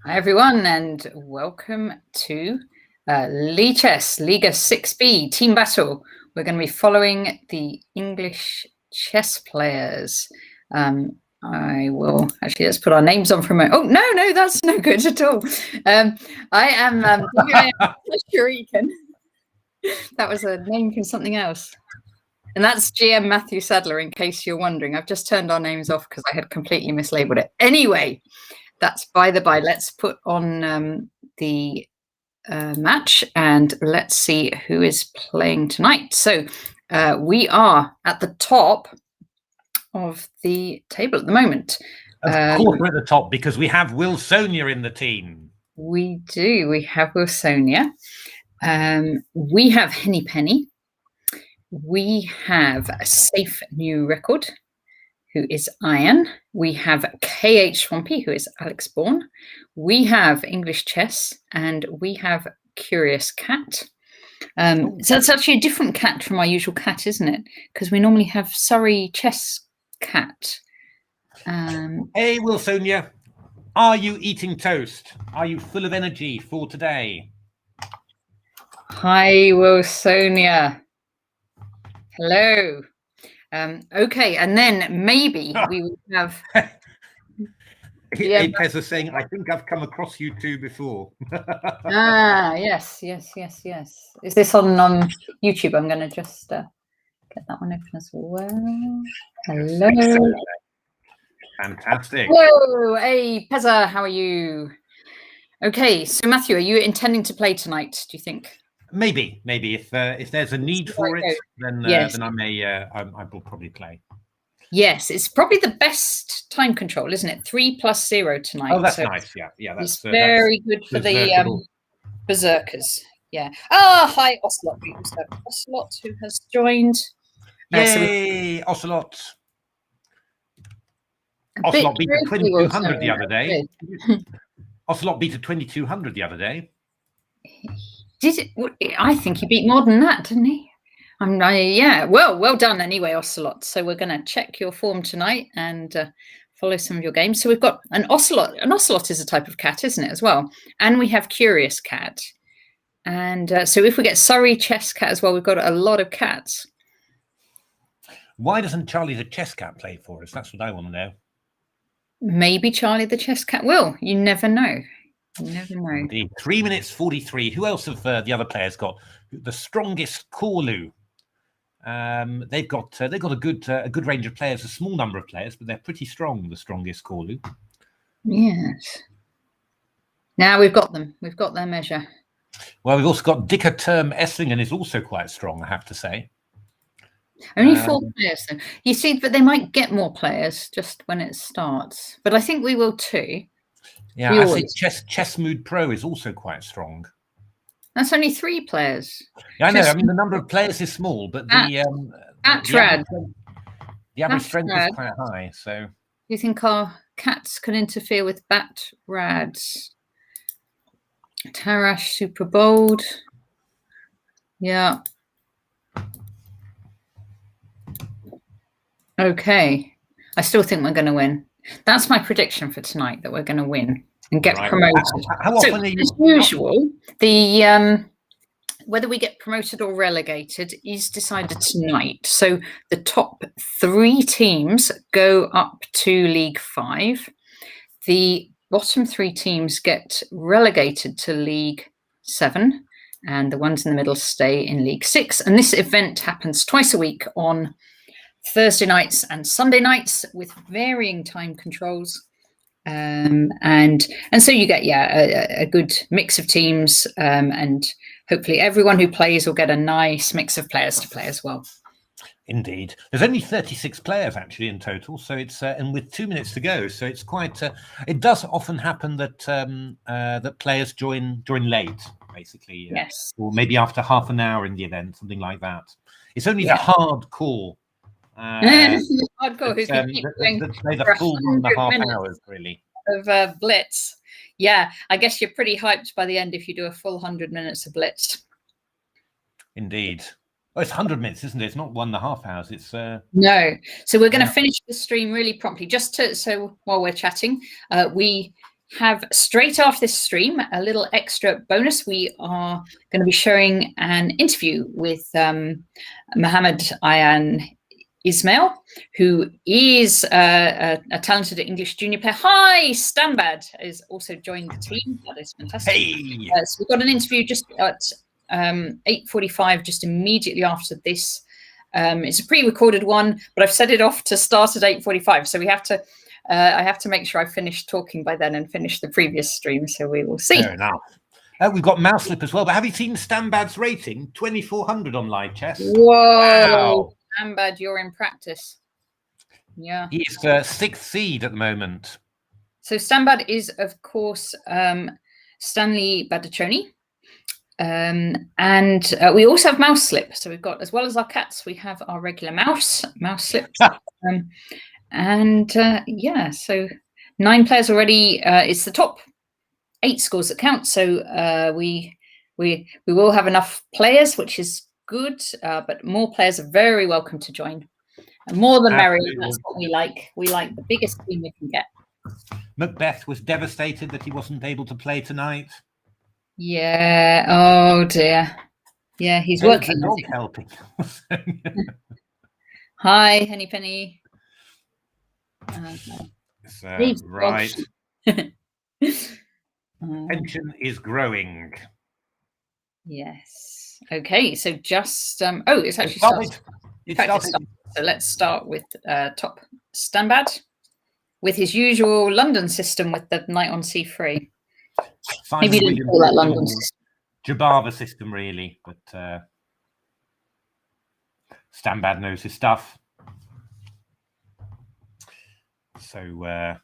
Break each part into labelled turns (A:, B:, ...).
A: Hi everyone, and welcome to Chess Liga 6B Team Battle. We're going to be following the English chess players. I will actually, let's put our names on for a moment. Oh, no, that's no good at all. I am Natasha Regan. That was a name from something else. And that's GM Matthew Sadler, in case you're wondering. I've just turned our names off because I had completely mislabeled it. Anyway, that's by the by. Let's put on the match and let's see who is playing tonight. So we are at the top of the table at the moment.
B: Of course we're at the top because we have Wilsonia in the team.
A: We do. We have Wilsonia. We have Henny Penny. We have a Safe New Record, who is Iron. We have KH Swampy, who is Alex Bourne. We have English Chess, and we have Curious Cat. So that's actually a different cat from our usual cat, isn't it? Because we normally have Surrey Chess Cat.
B: Hey, Wilsonia, are you eating toast? Are you full of energy for today?
A: Hi, Wilsonia. Hello. Okay, and then maybe we will have.
B: Hey, Pez is saying, I think I've come across you two before.
A: Yes. Is this on YouTube? I'm going to just get that one open as well. Hello.
B: Fantastic.
A: Hello, hey, Pezza, how are you? Okay, so Matthew, are you intending to play tonight, do you think?
B: Maybe if there's a need for it, then I will probably play.
A: Yes, it's probably the best time control, isn't it? 3+0 tonight.
B: Oh, that's nice. Yeah,
A: that's very good for the berserkers. Yeah. Hi, Ocelot. We also have Ocelot who has joined.
B: Yay, Ocelot! Ocelot beat a 2200 the other day. Ocelot beat a 2200 the other day.
A: Did it? I think he beat more than that, didn't he? Yeah. Well done anyway, Ocelot. So we're going to check your form tonight and follow some of your games. So we've got an Ocelot. An Ocelot is a type of cat, isn't it, as well? And we have Curious Cat. And so if we get Surrey Chess Cat as well, we've got a lot of cats.
B: Why doesn't Charlie the Chess Cat play for us? That's what I want to know.
A: Maybe Charlie the Chess Cat will. You never know. You never know.
B: Indeed. 3 minutes 43. Who else have the other players got? The strongest Corlu. They've got a good range of players, a small number of players, but they're pretty strong. The strongest Corlu.
A: Yes. Now we've got them. We've got their measure.
B: Well, we've also got Dicker Term Esslingen is also quite strong, I have to say.
A: Only 4 players, though. You see, but they might get more players just when it starts. But I think we will too.
B: Yeah, I think Chess Mood Pro is also quite strong.
A: That's only 3 players.
B: Yeah, I know. I mean, the number of players is small, but the average strength is quite high. So,
A: do you think our cats can interfere with Bat Rads? Tarash Super Bold. Yeah. Okay. I still think we're going to win. That's my prediction for tonight, that we're going to win and get promoted.
B: How often are you...
A: As usual, the whether we get promoted or relegated is decided tonight. So the top 3 teams go up to League 5. The bottom 3 teams get relegated to League 7, and the ones in the middle stay in League 6. And this event happens twice a week on Thursday nights and Sunday nights with varying time controls. And so you get a good mix of teams, and hopefully everyone who plays will get a nice mix of players to play as well.
B: Indeed, there's only 36 players actually in total, so it's and with 2 minutes to go, so it's quite. It does often happen that that players join late, basically.
A: Yes,
B: or maybe after half an hour in the event, something like that. It's only the hardcore.
A: Hardcore who's going to
B: play the full 1.5 hours, really.
A: Of Blitz. Yeah, I guess you're pretty hyped by the end if you do a full 100 minutes of Blitz.
B: Indeed. Oh, it's 100 minutes, isn't it? It's not 1.5 hours. It's
A: no. So we're going to finish the stream really promptly. So while we're chatting, have, straight after this stream, a little extra bonus. We are going to be showing an interview with Mohammed Ayan Ismail, who is a talented English junior player. Hi, Stanbad has also joined the team. That is fantastic.
B: Hey!
A: So we've got an interview just at 8:45, just immediately after this. It's a pre-recorded one, but I've set it off to start at 8:45. So we have to, I have to make sure I finish talking by then and finish the previous stream. So we will see.
B: Fair enough. We've got Mouselip as well, but have you seen Stanbad's rating? 2400 on live chess.
A: Whoa! Wow. Stanbad, you're in practice. Yeah.
B: He's 6th seed at the moment.
A: So Stanbad is, of course, Stanley Badachoni. And we also have Mouselip. So we've got, as well as our cats, we have our regular Mouselip. Yeah, so 9 players already. It's the top 8 scores that count. So we will have enough players, which is good, but more players are very welcome to join. And more the merrier. That's what we like. We like the biggest team we can get.
B: Macbeth was devastated that he wasn't able to play tonight.
A: Yeah. Oh dear. Yeah, he's working.
B: Dog helping.
A: Hi, Henny Penny.
B: Right. Tension is growing.
A: Yes. Okay. So just oh, it's actually started. So let's start with top Stanbad with his usual London system with the knight on c3. Maybe you didn't call that London system.
B: Jabava system, really, but Stanbad knows his stuff. So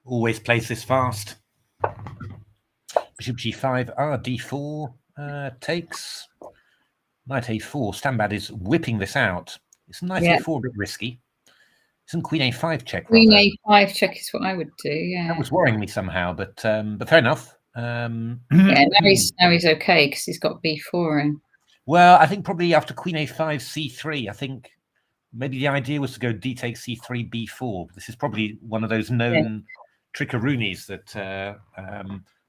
B: always plays this fast. Bishop g5, d4 takes. Knight a4. Stanbad is whipping this out. It's knight a4 a bit risky. Isn't queen a5 check?
A: Queen a5 check is what I would do. Yeah,
B: that was worrying me somehow, but fair enough.
A: Yeah, now he's okay because he's got b4 in.
B: Well, I think probably after queen a5 c3, I think maybe the idea was to go d takes c3 b4. This is probably one of those known trickeroonies that.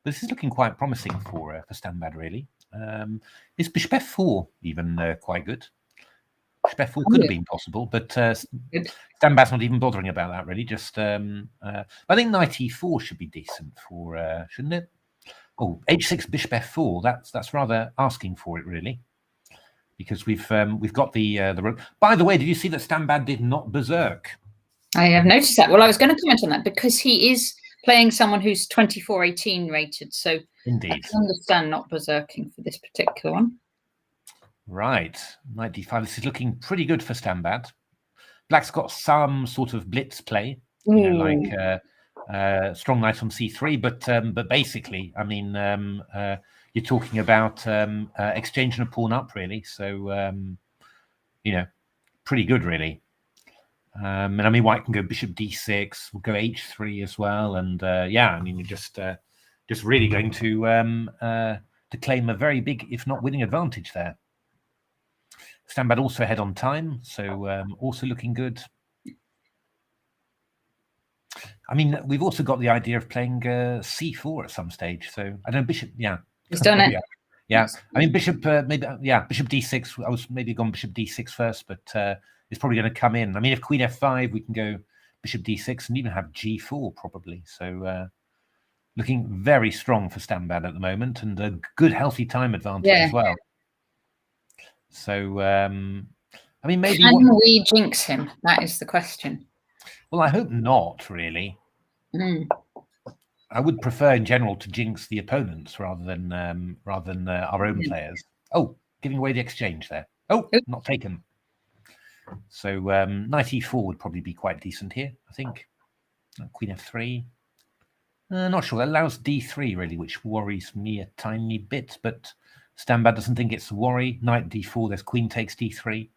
B: But this is looking quite promising for Stanbad, really. Is bishop f4 even quite good? Bishop f4 could have been possible, but Stanbad's not even bothering about that, really. Just I think knight e4 should be decent for, shouldn't it? Oh, h6 bishop f4. That's rather asking for it, really, because we've got the. By the way, did you see that Stanbad did not berserk?
A: I have noticed that. Well, I was going to comment on that because he is playing someone who's 24-18 rated, so
B: indeed,
A: I can understand not berserking for this particular one.
B: Right, knight d5. This is looking pretty good for Stanbad. Black's got some sort of blitz play, you know, like strong knight on c3, but basically, I mean, you're talking about exchanging a pawn up, really. So, you know, pretty good, really. And I mean, white can go bishop d6, we'll go h3 as well, and yeah, I mean, you're just really going to claim a very big, if not winning, advantage there. Stanbad also ahead on time, so also looking good. I mean, we've also got the idea of playing c4 at some stage. So I don't know, bishop, yeah,
A: he's done it.
B: Yeah, I mean, bishop maybe, yeah, bishop d6. I was maybe gone bishop d6 first, but. It's probably going to come in. I mean, if queen f5, we can go bishop d6 and even have g4 probably. So looking very strong for Stanbad at the moment, and a good healthy time advantage as well. So I mean, maybe
A: can we jinx him? That is the question.
B: Well, I hope not, really. I would prefer in general to jinx the opponents rather than our own players. Oh, giving away the exchange there. Oh, not taken. So knight e4 would probably be quite decent here, I think. Queen f3. Not sure. That allows d3, really, which worries me a tiny bit. But Stanbad doesn't think it's a worry. Knight d4, there's queen takes d3.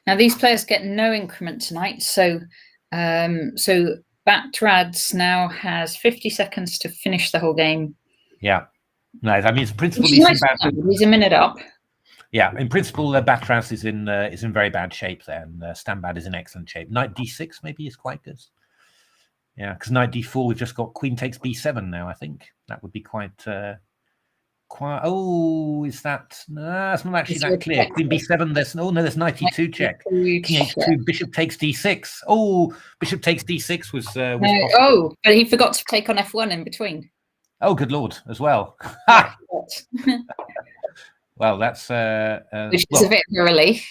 A: Now, these players get no increment tonight. So so Batrads now has 50 seconds to finish the whole game.
B: Yeah. No, I mean, it's principally
A: he's a minute up.
B: Yeah, in principle, Batrads is in very bad shape there, and Stanbad is in excellent shape. Knight d6 maybe is quite good. Yeah, because knight d4, we've just got queen takes b7 now. I think that would be quite. Oh, is that? No, that's not actually that clear. Queen b7. There's no. There's knight e2 check. King h2. Bishop takes d6. Oh, bishop takes d6 was.
A: No, oh, but he forgot to take on f1 in between.
B: Oh, good lord, as well. Well, that's
A: which is a bit of a relief.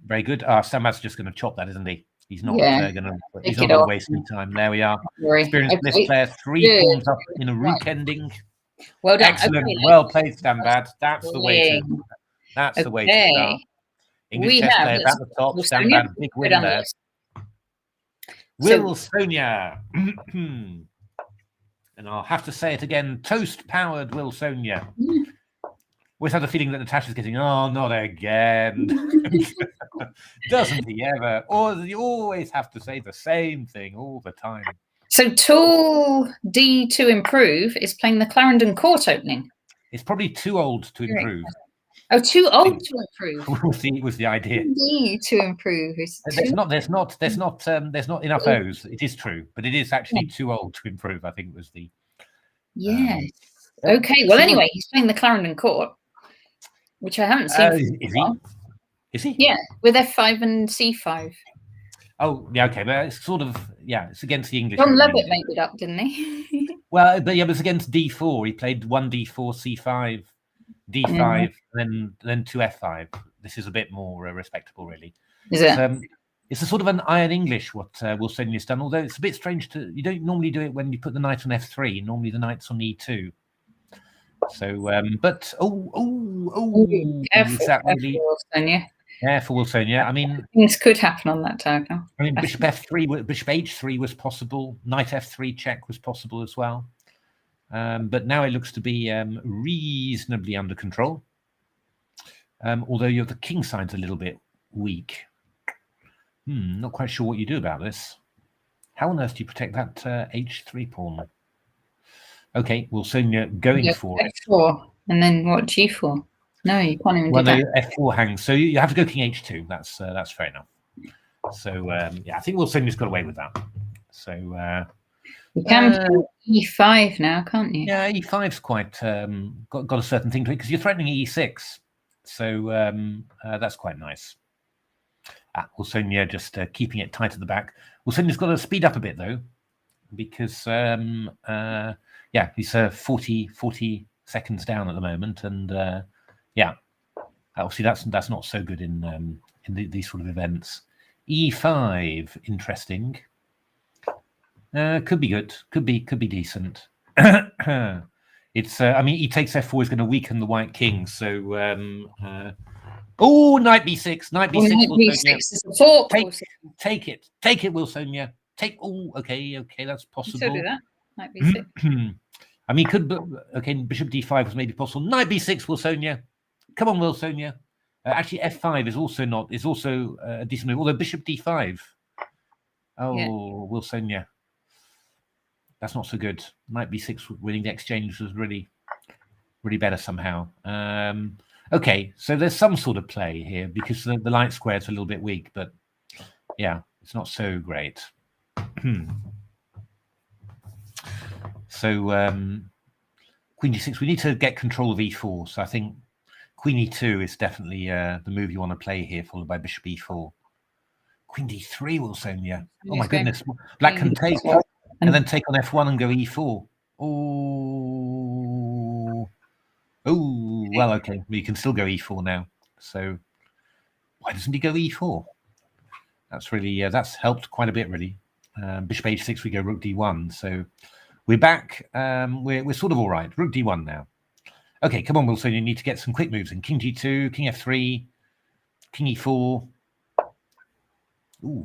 B: Very good. Sambat's just going to chop that, isn't he? He's not going to. He's not going to waste any time. There we are. Experienced list player, 3 pawns up in a rook ending.
A: Well done.
B: Excellent. Well played, Sambat. That's the way to. That's the way to start. English chess players at the top. Sambat, big win there. Will Sonia. And I'll have to say it again. Toast-powered Will Sonia. Always have the feeling that Natasha's getting, oh, not again. Doesn't he ever? Or you always have to say the same thing all the time.
A: So Tool D to improve is playing the Clarendon Court opening.
B: It's probably too old to improve.
A: Oh, too old to improve.
B: was the idea.
A: D to improve.
B: There's not enough O's. It is true, but it is actually too old to improve. I think was the.
A: Yes. Okay. Well, anyway, he's playing the Clarendon Court, which I haven't seen.
B: Is he? Is he?
A: Yeah, with f5 and c5.
B: Oh, yeah, okay, but it's sort of, it's against the English.
A: John Levitt made it up, didn't he?
B: Well, but it was against d4. He played 1 d4, c5, d5, then 2 f5. This is a bit more respectable, really.
A: Is it?
B: It's a sort of an iron English what Wilsonia's done, although it's a bit strange you don't normally do it when you put the knight on f3. Normally the knight's on e2. So, but
A: careful,
B: is that really? Careful, Wilsonia. I mean,
A: things could happen on that diagonal.
B: I mean, bishop f3, bishop h3 was possible. Knight f3 check was possible as well. But now it looks to be reasonably under control. Although the king side's a little bit weak. Not quite sure what you do about this. How on earth do you protect that h3 pawn? Okay, Wilsonia going for it.
A: F4, and then what, g4? No, you can't even do that.
B: F4 hangs, so you have to go king h2. That's fair enough. So I think Wilsonia's got away with that. So
A: you can play e5 now, can't you?
B: Yeah, e5's quite got a certain thing to it because you're threatening e6. So that's quite nice. Wilsonia just keeping it tight at the back. Wilsonia's got to speed up a bit though, because he's 40 seconds down at the moment, and obviously that's not so good in these sort of events. E5, interesting. Could be good. Could be decent. It's I mean, he takes f4 is going to weaken the white king. So knight b6. Knight b6.
A: Knight b6 is a fork.
B: Take it, Wilsonia. Okay, that's possible.
A: So do that. Knight b6.
B: I mean, bishop d5 was maybe possible. Knight b6, Wilsonia. Come on, Wilsonia. Actually, f5 is also a decent move. Although bishop d5. Wilsonia. That's not so good. Knight b6 winning the exchange was really, really better somehow. Okay, so there's some sort of play here because the light square is a little bit weak, but it's not so great. So queen g6, we need to get control of e4. So I think queen e2 is definitely the move you want to play here, followed by bishop e4. Queen d3, Wilsonia. Oh my goodness. Black can take and then take on f1 and go e4. Well, okay. You can still go e4 now. So why doesn't he go e4? That's really, that's helped quite a bit, really. Bishop h6, we go rook d1. So we're back. We're sort of all right. Rook d1 now. Okay, come on, Wilson. You need to get some quick moves in. King g2, king f3, king e4.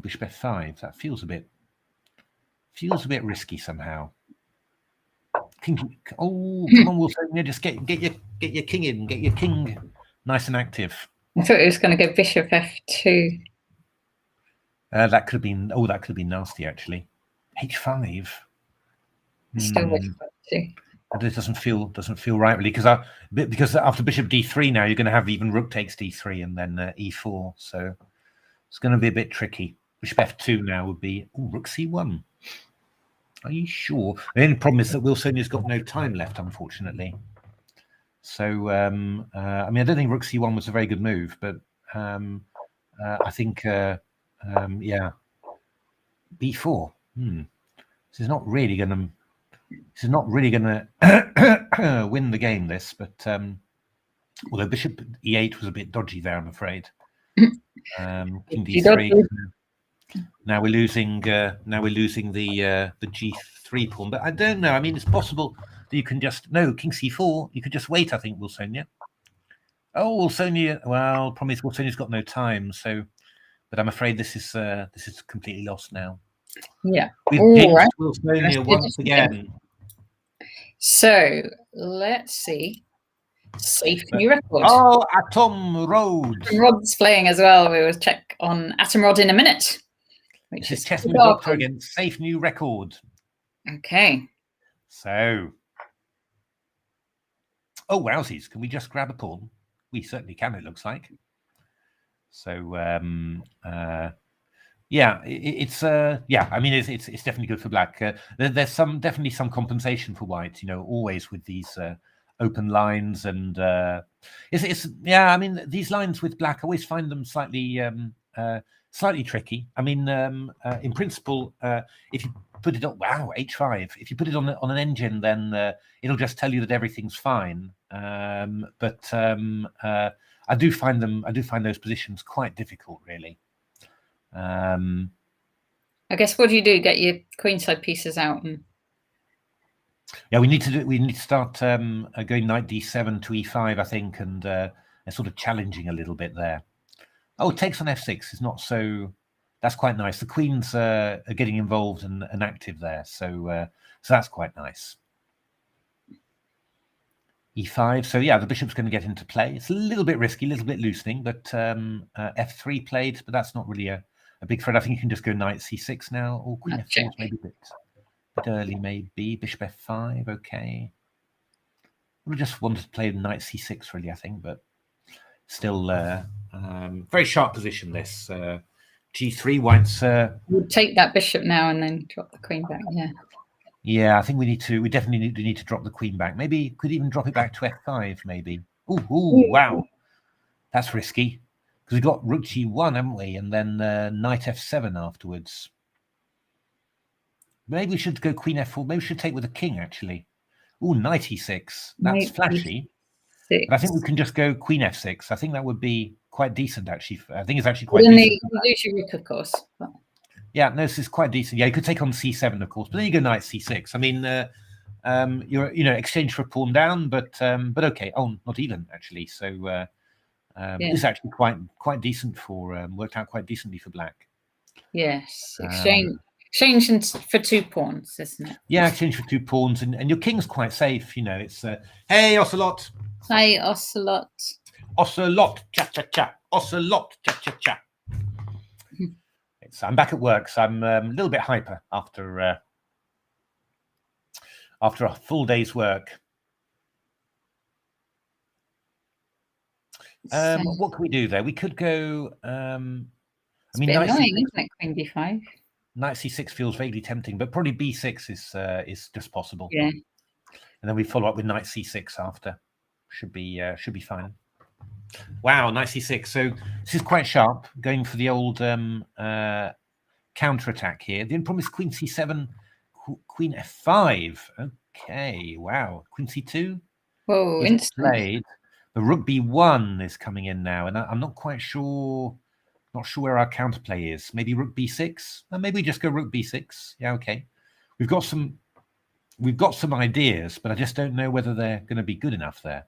B: Bishop f5. That feels a bit risky somehow. King. Come on, Wilson. Yeah, just get your king in. Get your king nice and active.
A: I thought it was going to go bishop f2.
B: That could have been. That could have been nasty actually. H5.
A: Still bishop f2.
B: It doesn't feel right really because after bishop d3 now you're going to have even rook takes d3 and then e4. So it's going to be a bit tricky. Bishop f2 now would be rook c1. Are you sure? The only problem is that Wilsonia's got no time left, unfortunately. So, I mean, I don't think Rook C1 was a very good move, but I think, yeah, B4. This is not really going to. This is not really going to win the game. This, but although Bishop E8 was a bit dodgy there, I'm afraid. King D3. Now we're losing. Now we're losing the G3 pawn. But I don't know. I mean, it's possible that you can just King C4. You could just wait. I think Wilsonia. Oh, Wilsonia. Well, problem is Wilsonia's got no time. So, but I'm afraid this is completely lost now.
A: Yeah.
B: We've picked Wilsonia once again.
A: So let's see. Safe new record.
B: Oh, Atom Road.
A: Rod's playing as well. We will check on Atom Rod in a minute.
B: Which is Chess Doctor again. Safe new record.
A: Okay.
B: So. Oh, wowsies. Can we just grab a pawn? We certainly can, it looks like. So, yeah, it's yeah. I mean, it's definitely good for black. There's definitely some compensation for white. You know, always with these open lines, and it's yeah. I mean, these lines with black, I always find them slightly tricky. I mean, in principle, if you put it on H5, if you put it on an engine, then it'll just tell you that everything's fine. But I do find those positions quite difficult, really.
A: I guess what do you do? Get your queenside pieces out and.
B: Yeah, we need to start going knight d7 to e5, I think, and sort of challenging a little bit there. Oh, it takes on f6 is not so. That's quite nice. The queens are getting involved and active there, so that's quite nice. E5. So yeah, the bishop's going to get into play. It's a little bit risky, a little bit loosening, but f3 played, but that's not really a big threat. I think you can just go knight c6 now, or queen f4 maybe a bit early, maybe bishop f5. Okay, we'll just want to play knight c6 really, I think, but still very sharp position. This g3 white's.
A: We'll take that bishop now and then drop the queen back. Yeah.
B: Yeah, I think we definitely need to drop the queen back. Maybe could even drop it back to f5. Maybe. Ooh, wow, that's risky because we got rook g1, haven't we? And then knight f7 afterwards. Maybe we should go queen f4. Maybe we should take with a king actually. Ooh, knight e6. That's flashy. But I think we can just go queen f6. I think that would be quite decent actually. I think it's actually quite decent.
A: You lose your rook, of course. But...
B: Yeah, no, this is quite decent. Yeah, you could take on c7, of course, but then you go knight c6. I mean, you're exchange for a pawn down, but okay. Oh, not even actually. So it's actually quite decent for worked out quite decently for black.
A: Yes, exchange for 2 pawns, isn't it?
B: Yeah, exchange for 2 pawns, and your king's quite safe. You know, it's hey Ocelot.
A: Hi Ocelot.
B: Ocelot, cha cha cha. Ocelot, cha cha cha. So I'm back at work, so I'm a little bit hyper after a full day's work. What can we do there? We could go. I mean,
A: knight annoying, isn't it? Queen b5.
B: Knight c6 feels vaguely tempting, but probably b6 is just possible.
A: Yeah.
B: And then we follow up with knight c6 after. Should be fine. Wow, knight c6. So this is quite sharp, going for the old counter-attack here. The only problem is queen c7, queen f5. Okay, wow. Queen c2.
A: Whoa, instant.
B: Played. The rook b1 is coming in now, and I'm not quite sure. Not sure where our counterplay is. Maybe rook b6. Maybe we just go rook b6. Yeah, okay. We've got some ideas, but I just don't know whether they're going to be good enough there.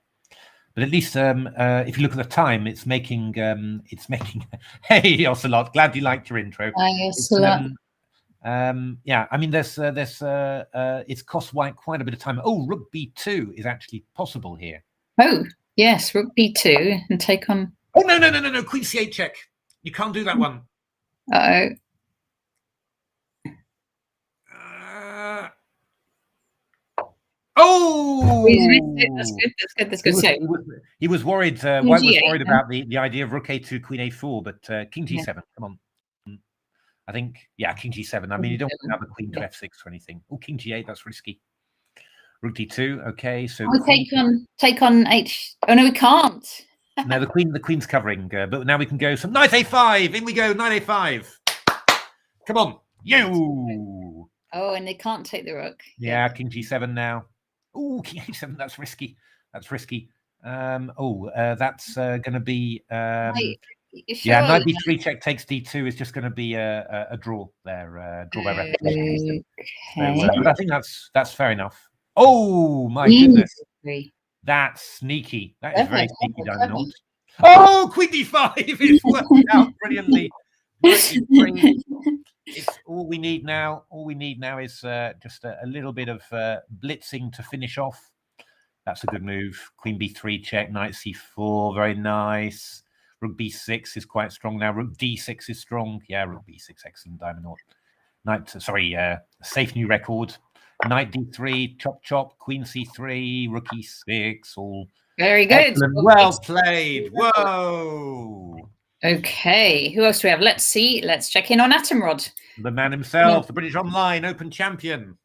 B: But at least if you look at the time, it's making. Hey, Ocelot, glad you liked your intro.
A: Hi, Ocelot.
B: Yeah, I mean, it's cost white quite a bit of time. Oh, rook b2 is actually possible here.
A: Oh, yes, rook b2 and take on.
B: Oh no, queen c8 check. You can't do that one.
A: Uh-oh.
B: Oh,
A: that's good.
B: He was worried. White was worried about the idea of rook a2, queen a4, but king g7. Come on. I think, yeah, king g7. I mean, you don't have a queen to f6 or anything. Oh, king g8, that's risky. Rook d2. Okay, so
A: we take on h. Oh no, we can't.
B: No, the queen's covering, but now we can go some knight a5. In we go, knight a5. Come on, you.
A: Oh, and they can't take the rook.
B: Yeah, king g7 now. Oh, king h7. That's risky. That's risky. That's going to be. Yeah, knight b3 check takes d2 is just going to be a draw there. Draw by repetition. Okay. So, but I think that's fair enough. Oh my goodness. That's sneaky. That is very sneaky, Diamond. Oh, queen d5 is working out brilliantly. It's all we need now. All we need now is just a little bit of blitzing to finish off. That's a good move. Queen b3 check, knight c4, very nice. Rook b6 is quite strong now. Rook d6 is strong. Yeah, rook b6, excellent, Diamond. Safe new record. Knight d3, chop chop, queen c3, rook e6, all
A: very good.
B: Excellent. Well played. Whoa.
A: Okay, who else do we have? Let's see. Let's check in on Atomrod.
B: The man himself, the British Online Open champion.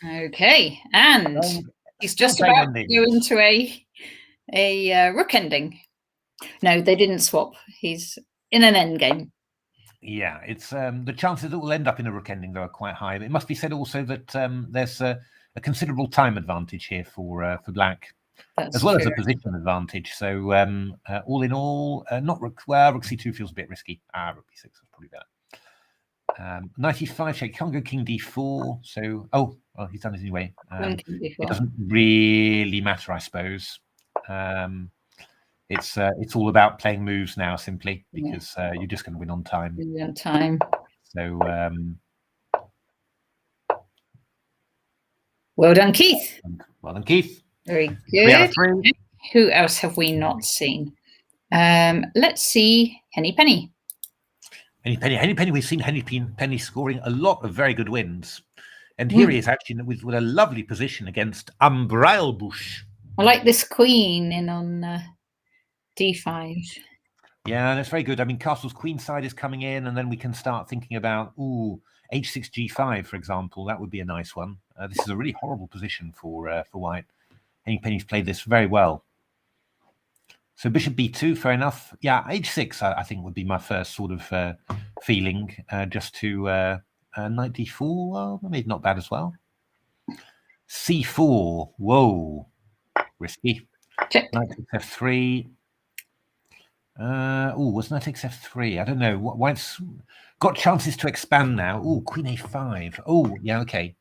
A: Okay, and he's just about to go into a rook ending. No, they didn't swap. He's in an end game.
B: Yeah, it's the chances that we'll end up in a rook ending though are quite high. But it must be said also that there's a considerable time advantage here for black, as well as a position advantage. So all in all, not rook. Well, rook c2 feels a bit risky. Rook b6 is probably better. Knight e5 check. Can't go king d4. So well, he's done it anyway. It doesn't really matter, I suppose. It's all about playing moves now, simply because you're just going to win on time.
A: Win on time.
B: So
A: well done, Keith.
B: Well done, Keith.
A: Very good. Who else have we not seen? Let's see. Henny Penny.
B: Henny Penny. We've seen Henny Penny scoring a lot of very good wins, and here he is actually with a lovely position against Umbrailbush.
A: I like this queen in on d5.
B: Yeah, that's very good. I mean, castle's queen side is coming in, and then we can start thinking about h6 g5, for example. That would be a nice one. This is a really horrible position for white. Henny Penny's played this very well. So bishop b2, fair enough. Yeah, h6 I think would be my first sort of feeling. Just to knight d4, well, maybe not bad as well. c4, whoa, risky.
A: Check.
B: Knight takes f3. Was knight takes f3? I don't know. White's got chances to expand now. Oh, queen a5. Oh, yeah, okay.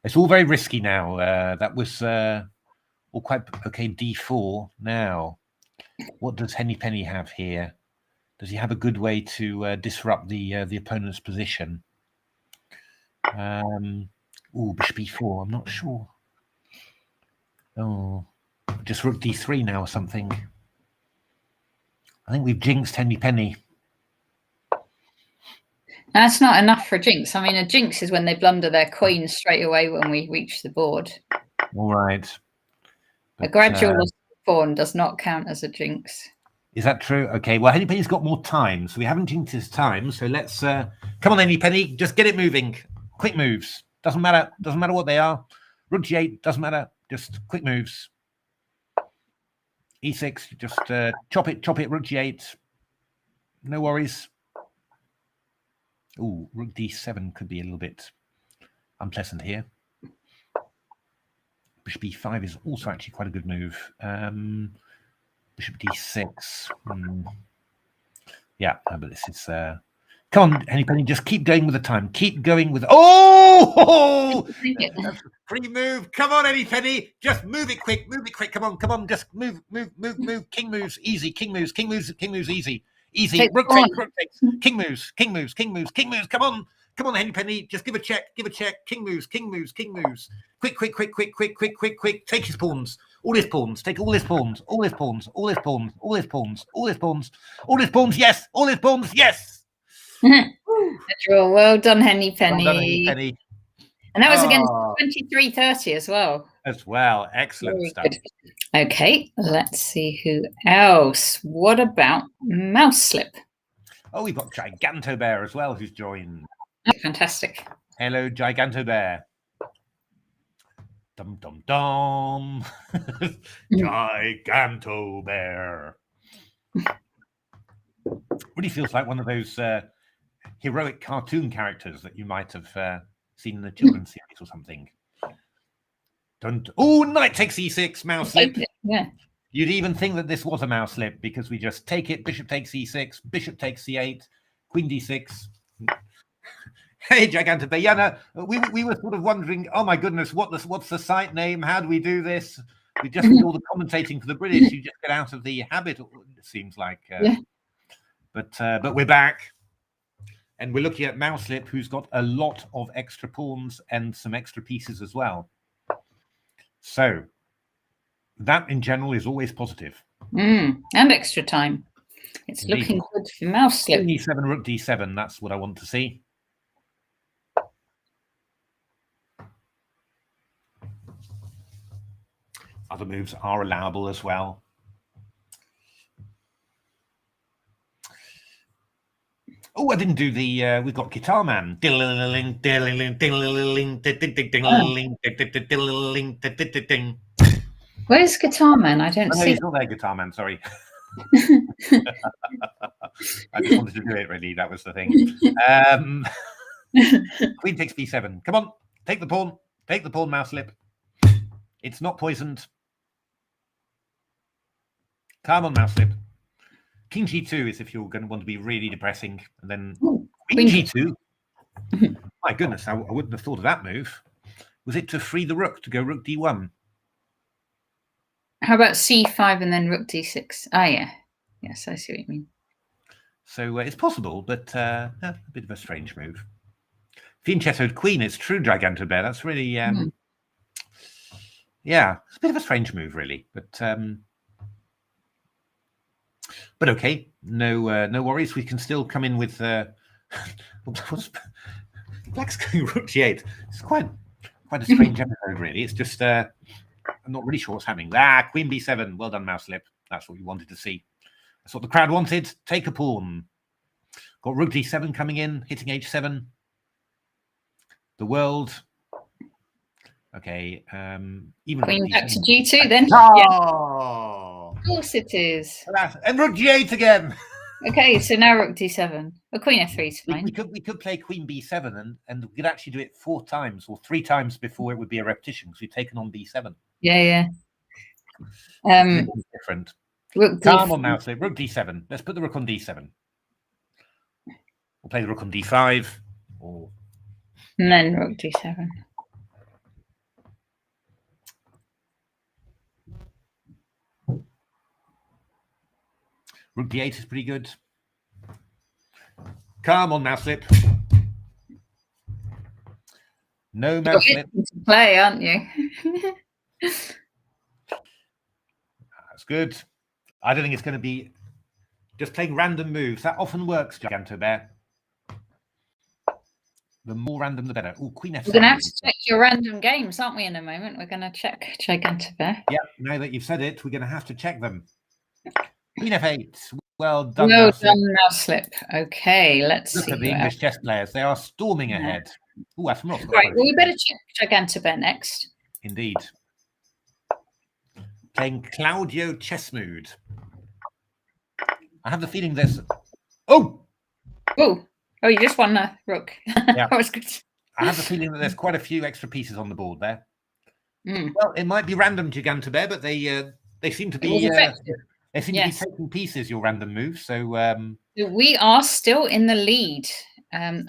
B: It's all very risky now. That was all quite okay. d4 now. What does Henny Penny have here? Does he have a good way to disrupt the opponent's position? Bishop b4. I'm not sure. Oh, just rook d3 now or something. I think we've jinxed Henny Penny.
A: That's not enough for a jinx. I mean, a jinx is when they blunder their queen straight away when we reach the board.
B: All right.
A: But, a gradual loss of pawn does not count as a jinx.
B: Is that true? Okay. Well, Henny Penny's got more time, so we haven't jinxed his time. So let's come on, Henny Penny, just get it moving. Quick moves. Doesn't matter. Doesn't matter what they are. Rook g8 doesn't matter. Just quick moves. e6. Just chop it. Rook g8. No worries. Oh, rook d7 could be a little bit unpleasant here. Bishop b5 is also actually quite a good move. Bishop d6. Yeah, but this is... Come on, Henny Penny, just keep going with the time. Keep going with... Oh! That's a free move. Come on, Henny Penny. Just move it quick. Come on. Just move. King moves, easy. King moves, easy. Easy. Rook takes. King moves. Come on, Henny Penny. Just give a check. King moves. Quick. Take his pawns. All his pawns. Take all his pawns. Yes. All his pawns. Yes.
A: Well done, Henny Penny.
B: Well done, Henny Penny.
A: And that was against 23-30 as well.
B: as well. Excellent
A: Very
B: stuff.
A: good. Okay, let's see who else. What about mouse slip?
B: Oh, we've got Giganto Bear as well, who's joined.
A: Fantastic.
B: Hello, Giganto Bear. Dum dum dum. Giganto Bear. Really feels like one of those heroic cartoon characters that you might have seen in the children's series or something. Oh, knight takes e6, mouse slip.
A: Yeah.
B: You'd even think that this was a mouse slip because we just take it, bishop takes e6, bishop takes c8, queen d6. Hey, Giganto Bear. Yeah, no, we were sort of wondering, oh my goodness, what's the site name? How do we do this? We just with all the commentating for the British, you just get out of the habit, it seems like.
A: Yeah.
B: But we're back. And we're looking at mouse slip, who's got a lot of extra pawns and some extra pieces as well. So that in general is always positive.
A: And extra time. It's
B: Indeed.
A: Looking good for mouse slip.
B: e7, rook d7, that's what I want to see. Other moves are allowable as well. Oh, I didn't do the, we've got Guitar Man.
A: Where's Guitar Man? I don't
B: Oh, no,
A: see.
B: he's not there, Guitar Man, sorry. I just wanted to do it, really. That was the thing. Queen takes b7. Come on, take the pawn. Take the pawn, mouse slip. It's not poisoned. Come on, mouse slip. King g2 is if you're going to want to be really depressing. And then Queen g2. My goodness, I wouldn't have thought of that move. Was it to free the rook, to go rook d1?
A: How about c5 and then rook d6? Ah, yeah. Yes, I see what you mean.
B: So it's possible, but a bit of a strange move. Fianchettoed queen, it's true, Giganto Bear. That's really, yeah, it's a bit of a strange move, really. But okay, no worries. We can still come in with Black's going rook g8. It's quite a strange episode, really. It's just I'm not really sure what's happening. Queen b7. Well done, mouse slip. That's what you wanted to see. That's what the crowd wanted. Take a pawn. Got rook d7 coming in, hitting h7. The world. Okay. Even
A: Queen back to g2 then.
B: Oh!
A: Yeah. Of course it is.
B: And rook g8 again.
A: Okay, so now rook d7. Or queen f3 is fine.
B: We could play queen b7 and we could actually do it 4 times or 3 times before it would be a repetition because we've taken on b7.
A: Yeah.
B: Different.
A: Rook
B: Calm on mouse slip. Rook d7. Let's put the rook on d7. We'll play the rook on d5.
A: And then rook d7.
B: Rook d8 is pretty good. Come on, mouse slip. No mouse slip.
A: To play, aren't you?
B: That's good. I don't think it's going to be just playing random moves. That often works, Giganto Bear. The more random, the better. Oh, Queen f7.
A: We're going to have to check your random games, aren't we, in a moment? We're going to check Giganto Bear.
B: Yeah, now that you've said it, we're going to have to check them. Queen f8. Well done,
A: well
B: mouse slip.
A: done, mouse slip. Okay, let's see.
B: Look at the English chess players. They are storming ahead. Oh, that's not
A: right. Well, we better check Giganto Bear next.
B: Indeed. Playing Claudio Chessmood. I have the feeling there's... Oh,
A: you just won a rook.
B: Yeah.
A: That was good.
B: I have the feeling that there's quite a few extra pieces on the board there.
A: Mm.
B: Well, it might be random, Giganto Bear, but they seem to be... They seem to be taking pieces, your random moves. So
A: we are still in the lead.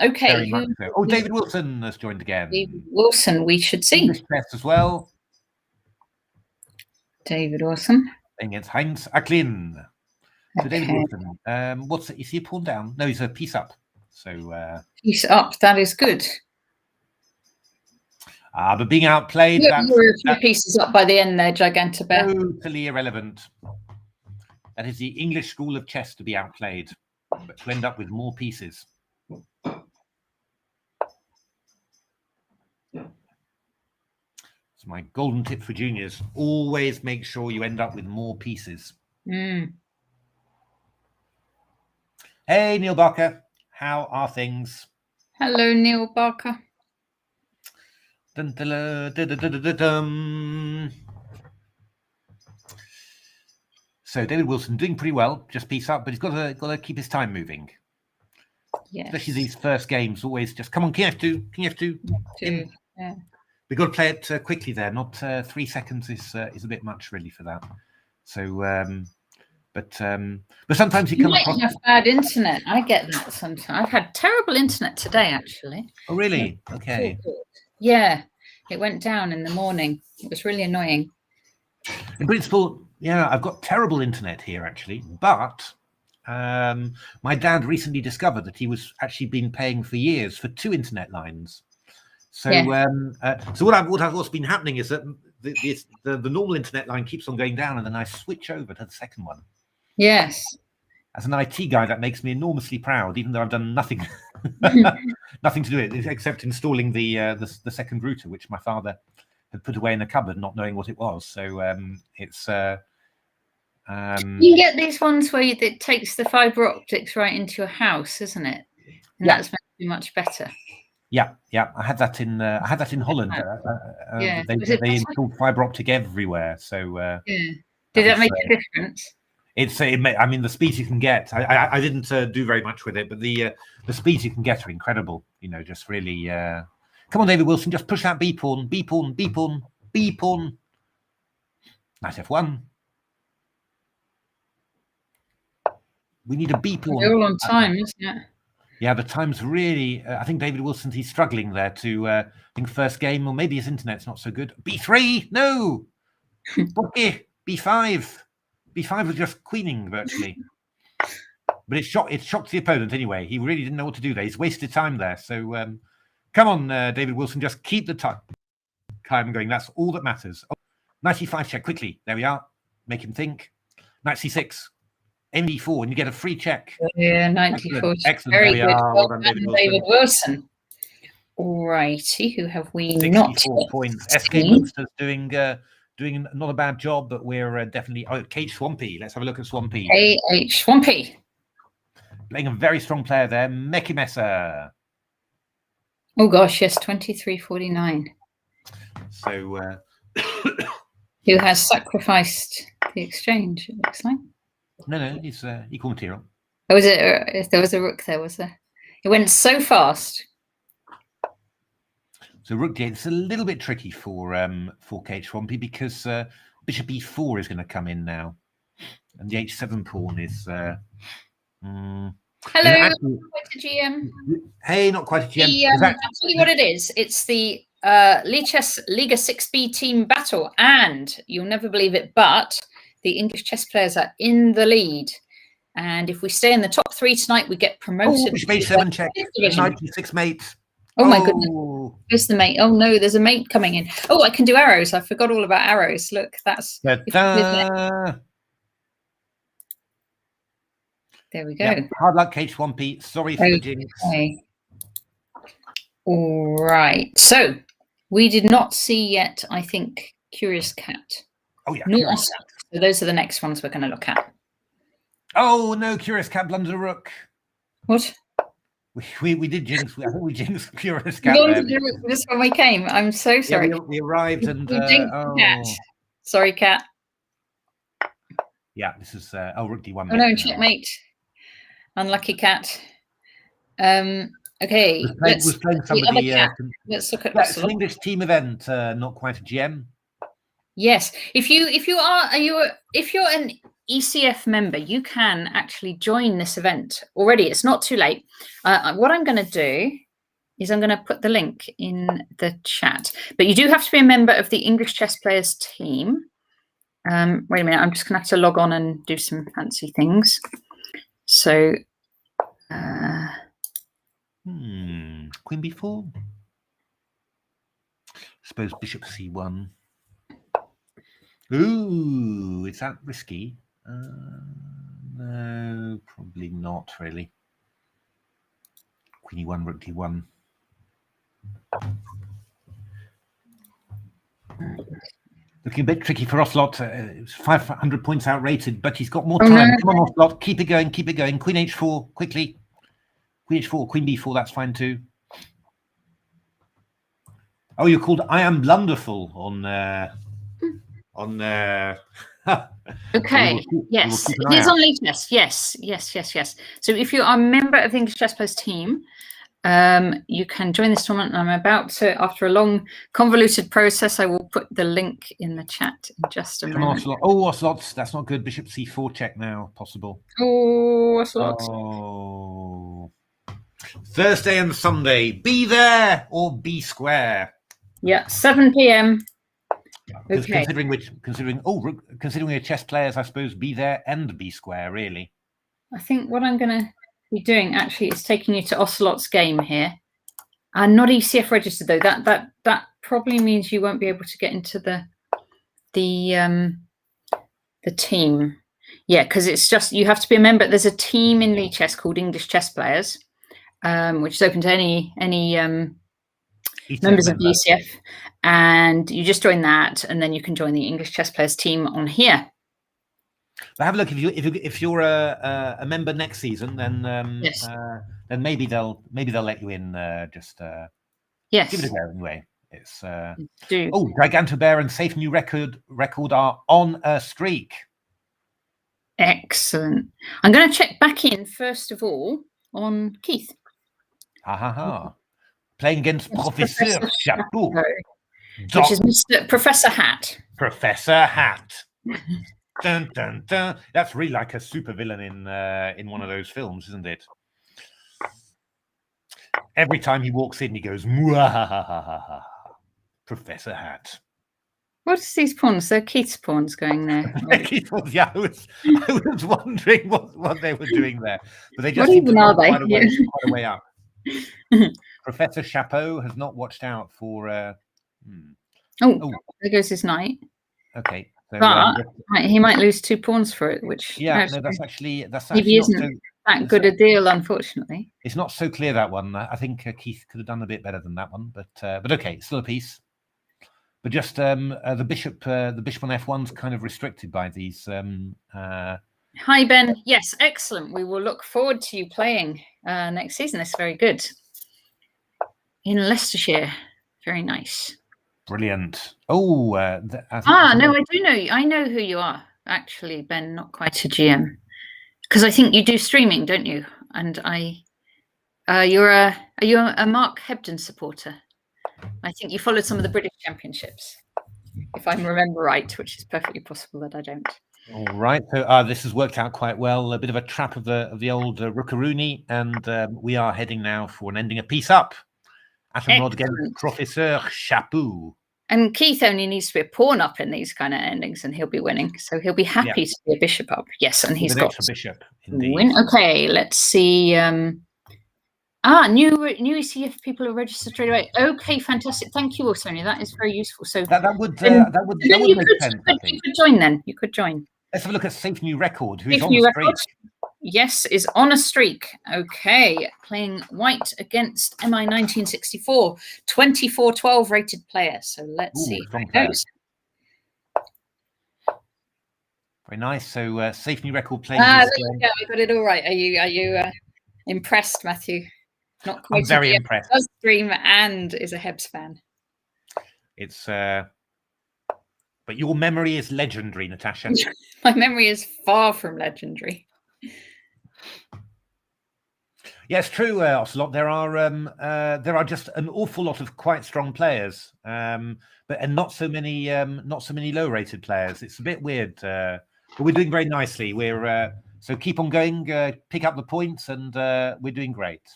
A: Okay.
B: So. Oh, David Wilson has joined again.
A: David Wilson, we should see.
B: English chess as well.
A: David Wilson.
B: Against Heinz Acklin. So
A: Okay.
B: David Wilson. What's it? Is he a pawn down? No, he's a piece up. So
A: Piece up. That is good.
B: but being outplayed.
A: You were a few pieces up by the end there, Giganto Bear.
B: Totally irrelevant. That is the English school of chess, to be outplayed, but to end up with more pieces. my golden tip for juniors. Always make sure you end up with more pieces.
A: Mm.
B: Hey, Neil Barker. How are things?
A: Hello, Neil Barker.
B: Dun, dun, dun, dun, dun, dun, dun, dun. So David Wilson doing pretty well, just piece up, but he's got to keep his time moving.
A: Yes.
B: Especially these first games, always just come on, King F2.
A: Yeah.
B: We've got to play it quickly there. Not 3 seconds is a bit much really for that. So, but sometimes you come
A: might
B: across
A: have bad internet. I get that sometimes. I've had terrible internet today, actually.
B: Oh, really? Okay.
A: Yeah, it went down in the morning. It was really annoying.
B: In principle, yeah, I've got terrible internet here actually, but my dad recently discovered that he was actually been paying for years for 2 internet lines. So, so what's been happening is that the normal internet line keeps on going down, and then I switch over to the second one.
A: Yes.
B: As an IT guy, that makes me enormously proud, even though I've done nothing, nothing to do with it except installing the second router, which my father had put away in the cupboard, not knowing what it was. So it's.
A: You get these ones where it takes the fibre optics right into your house, isn't it? And that's much better.
B: Yeah. I had that in Holland.
A: Yeah.
B: They installed fibre optic everywhere. So
A: yeah. Did that make a difference?
B: I mean, the speeds you can get. I didn't do very much with it, but the speeds you can get are incredible. You know, just really. Come on, David Wilson, just push that B pawn, B pawn, B pawn, B pawn. Knight F1. We need a B pawn.
A: We're all on time, isn't it?
B: Yeah, the time's really. I think David Wilson, he's struggling there to. I think first game, or maybe his internet's not so good. B3, no. Okay, B5. B5 was just queening virtually, but it shocked the opponent anyway. He really didn't know what to do there. He's wasted time there. So come on, David Wilson, just keep the time going. That's all that matters. Oh, Knight E5 check quickly. There we are. Make him think. Knight C6. MD4, and you get a free check.
A: Yeah, 94.
B: Excellent.
A: Very
B: there we
A: good.
B: are.
A: Well done, David Wilson. Alrighty, who have we
B: 64
A: not
B: points. SK Monsters doing not a bad job, but we're definitely. Oh, Cage Swampy. Let's have a look at Swampy.
A: H Swampy.
B: Playing a very strong player there, Meki Messer.
A: Oh gosh, yes, 23.49.
B: So
A: who has sacrificed the exchange, it looks like.
B: No, it's equal material.
A: Oh, was it? There was a rook there, was there? It went so fast.
B: So rook d8, it's a little bit tricky for Cage Swampy because bishop e4 is going to come in now, and the h7 pawn is.
A: Hello,
B: actually,
A: not quite a GM.
B: Hey, not quite a GM.
A: I'll tell you what it is. It's the Lichess Liga 6B team battle, and you'll never believe it, but the English chess players are in the lead. And if we stay in the top 3 tonight, we get promoted.
B: Bishop a7 check. Knight e6 mate.
A: Oh my goodness. Where's the mate? Oh no, there's a mate coming in. Oh, I can do arrows. I forgot all about arrows. Look, that's. There we go.
B: Yeah, hard luck, Cage Swampy. Sorry for the jinx.
A: All right. So we did not see yet, I think, Curious Cat.
B: Oh yeah.
A: So those are the next ones we're going to look at.
B: Oh no, Curious Cat blunders a rook.
A: What?
B: We did jinx. I think we jinxed Curious Cat.
A: Just when we came. I'm so sorry.
B: Yeah, we arrived and
A: Cat. Sorry, Cat.
B: Yeah, this is rook d1.
A: Oh no, checkmate. Unlucky Cat. Okay.
B: Let's
A: look at
B: that's an English team event, not quite a GM.
A: Yes, if you're an ECF member, you can actually join this event already. It's not too late. What I'm going to do is I'm going to put the link in the chat. But you do have to be a member of the English Chess Players team. Wait a minute, I'm just going to have to log on and do some fancy things. So,
B: Queen b4. I suppose bishop c1. Ooh, is that risky? No, probably not really. Queen e1, rook d1. Looking a bit tricky for Ocelot. 500 points outrated, but he's got more
A: Oh,
B: time.
A: no.
B: Come on, Ocelot. Keep it going. Keep it going. Queen H4, quickly. Queen H4, Queen B4, that's fine too. Oh, you're called I Am Blunderful on
A: Okay. Yes, it is on League Chess. Yes. So if you are a member of the English Chess Players team, you can join this tournament. I'm about to, after a long convoluted process, I will put the link in the chat in just a moment.
B: Oh, Ocelot, that's not good. Bishop C4 check now, possible.
A: Oh, Ocelot.
B: Oh. Thursday and Sunday, be there or be square.
A: Yeah, 7 p.m. Okay.
B: Considering your chess players, I suppose be there and be square, really.
A: I think what I'm going to be doing actually is taking you to Ocelot's game here. And not ECF registered though. That probably means you won't be able to get into the team. Yeah, because it's just you have to be a member. There's a team in League Chess called English Chess Players, which is open to any members of the ECF, and you just join that, and then you can join the English Chess Players team on here.
B: But have a look if you're a member next season, then
A: yes.
B: Then maybe they'll let you in.
A: Yes,
B: give it a go anyway. It's
A: do.
B: Oh, Gigantobear and Safe New Record are on a streak.
A: Excellent. I'm going to check back in first of all on Keith.
B: Playing against Professor Chapeau,
A: which is Mr. Professor Hat.
B: Professor Hat. Dun, dun, dun. That's really like a supervillain in one of those films, isn't it? Every time he walks in, he goes, "Mwahahaha." Professor Hat.
A: What is these pawns? They're Keith's pawns going there.
B: Yeah, I was wondering what they were doing there, but they just
A: seem to
B: are they? Quite a way up. Professor Chapeau has not watched out for.
A: Oh, there goes his knight.
B: Okay, so,
A: but he might lose 2 pawns for it, which
B: that's actually
A: maybe isn't that good a deal, unfortunately.
B: It's not so clear, that one. I think Keith could have done a bit better than that one, but okay, it's still a piece. But just the bishop on F1's kind of restricted by these.
A: Hi Ben, yes, excellent. We will look forward to you playing next season. It's very good in Leicestershire. Very nice.
B: Brilliant. Oh,
A: no, I do know you. I know who you are, actually, Ben. Not quite a GM, because I think you do streaming, don't you? And are you a Mark Hebden supporter? I think you followed some of the British Championships, if I remember right, which is perfectly possible that I don't.
B: All right, so this has worked out quite well. A bit of a trap of the old Rookaroonie, and we are heading now for an ending a piece up. Atomrod against Professor Chapeau.
A: And Keith only needs to be a pawn up in these kind of endings, and he'll be winning. So he'll be happy to be a bishop up. Yes, and he's got
B: a bishop.
A: Win. Okay, let's see. New ECF people are registered straight away. Okay, fantastic. Thank you, Sonia. That is very useful. So
B: that would make sense.
A: You could join then. You could join.
B: Let's have a look at Safe New Record, who's on the streak.
A: Yes, is on a streak. Okay, playing white against MI 1964, 24-12 rated player. So let's see how it goes.
B: Very nice. So Safe New Record playing.
A: There you go. I got it all right. Are you impressed, Matthew? Not quite.
B: I'm very impressed.
A: Does stream and is a Hebs fan.
B: It's but your memory is legendary, Natasha.
A: My memory is far from legendary.
B: Yeah, it's true, Ocelot. There are just an awful lot of quite strong players, and not so many low-rated players. It's a bit weird, but we're doing very nicely. We're so keep on going, pick up the points, and we're doing great.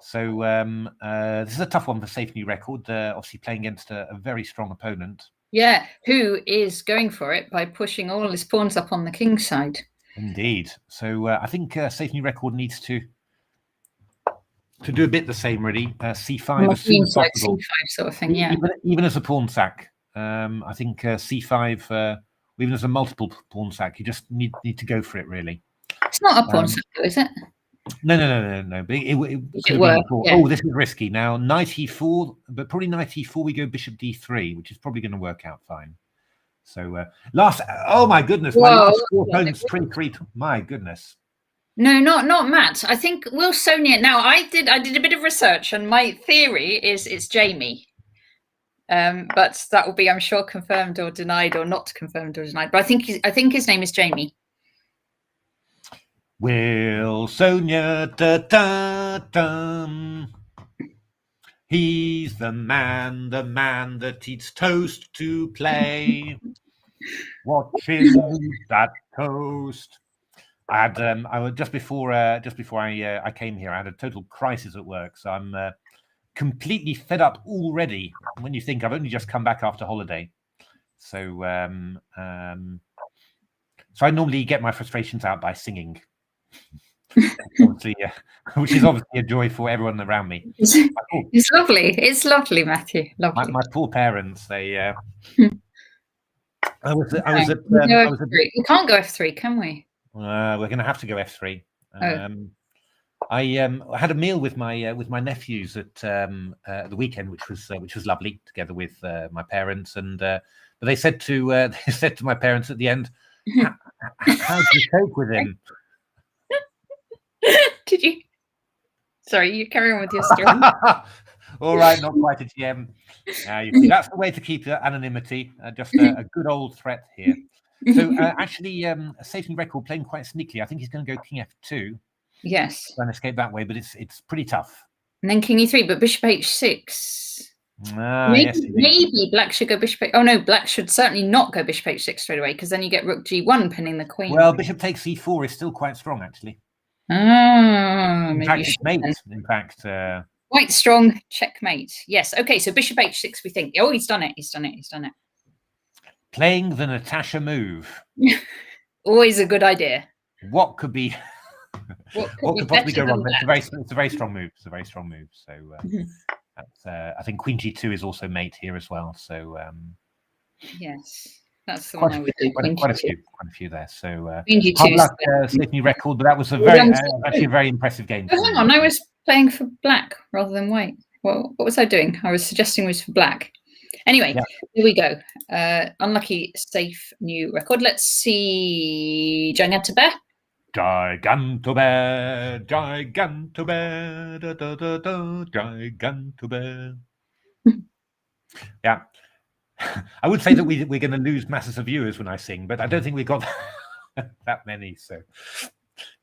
B: So this is a tough one for Safe New Record. Obviously playing against a very strong opponent.
A: Yeah, who is going for it by pushing all his pawns up on the king side.
B: Indeed. So I think Safe New Record needs to do a bit the same, really. C5 as soon as possible.
A: C5 sort of thing, yeah.
B: Even as a pawn sack. I think C5, even as a multiple pawn sack, you just need to go for it, really.
A: It's not a pawn sack, though, is it?
B: No. But it could
A: were,
B: have been before.
A: yeah.
B: Oh, this is risky. Now, knight e4, but probably knight e4, we go bishop d3, which is probably going to work out fine. So oh my goodness, my last 4 opponents 23. My goodness.
A: No, not Matt. I think Will Sonia. Now I did a bit of research, and my theory is it's Jamie. But that will be, I'm sure, confirmed or denied, or not confirmed or denied. But I think his name is Jamie.
B: Will Sonia, da, da, da. He's the man that eats toast to play. Watching that toast. I had I was just before I came here, I had a total crisis at work, so I'm completely fed up already. When you think I've only just come back after holiday, so so I normally get my frustrations out by singing. Which is obviously a joy for everyone around me.
A: It's lovely. It's lovely, Matthew. Lovely.
B: My poor parents. They. I was at.
A: We can't go F3, can we?
B: We're going to have to go F3. I had a meal with my nephews at the weekend, which was lovely, together with my parents, and but they said to my parents at the end, "How did you cope with him?"
A: Did you? Sorry, you carry on with your story.
B: All right, not quite a GM. You see, that's the way to keep anonymity. Just a good old threat here. So actually, a safety record playing quite sneakily. I think he's going to go King F2.
A: Yes.
B: Trying to escape that way, but it's pretty tough.
A: And then King E3, but Bishop H6.
B: Maybe
A: Black should go Bishop. Oh no, Black should certainly not go Bishop H6 straight away, because then you get Rook G1 pinning the Queen.
B: Well, Bishop takes E4 is still quite strong, actually.
A: In
B: fact,
A: quite strong checkmate. Yes. Okay. So Bishop H6. We think. Oh, he's done it. He's done it.
B: Playing the Natasha move.
A: Always a good idea.
B: What could be? What could possibly go wrong? It's a very strong move. It's a very strong move. So that's, I think Queen G2 is also mate here as well. So
A: yes. That's the one I would do.
B: Quite a few there. So Sydney record, but that was actually a very impressive game.
A: Oh, hang on, I was playing for black rather than white. Well, what was I doing? I was suggesting it was for black. Anyway, Here we go. Unlucky safe new record. Let's see. Gigantobear.
B: Gigantobear, Gigantobear, da, da, da, da, Gigantobear. Yeah. I would say that we're going to lose masses of viewers when I sing, but I don't think we've got that many. So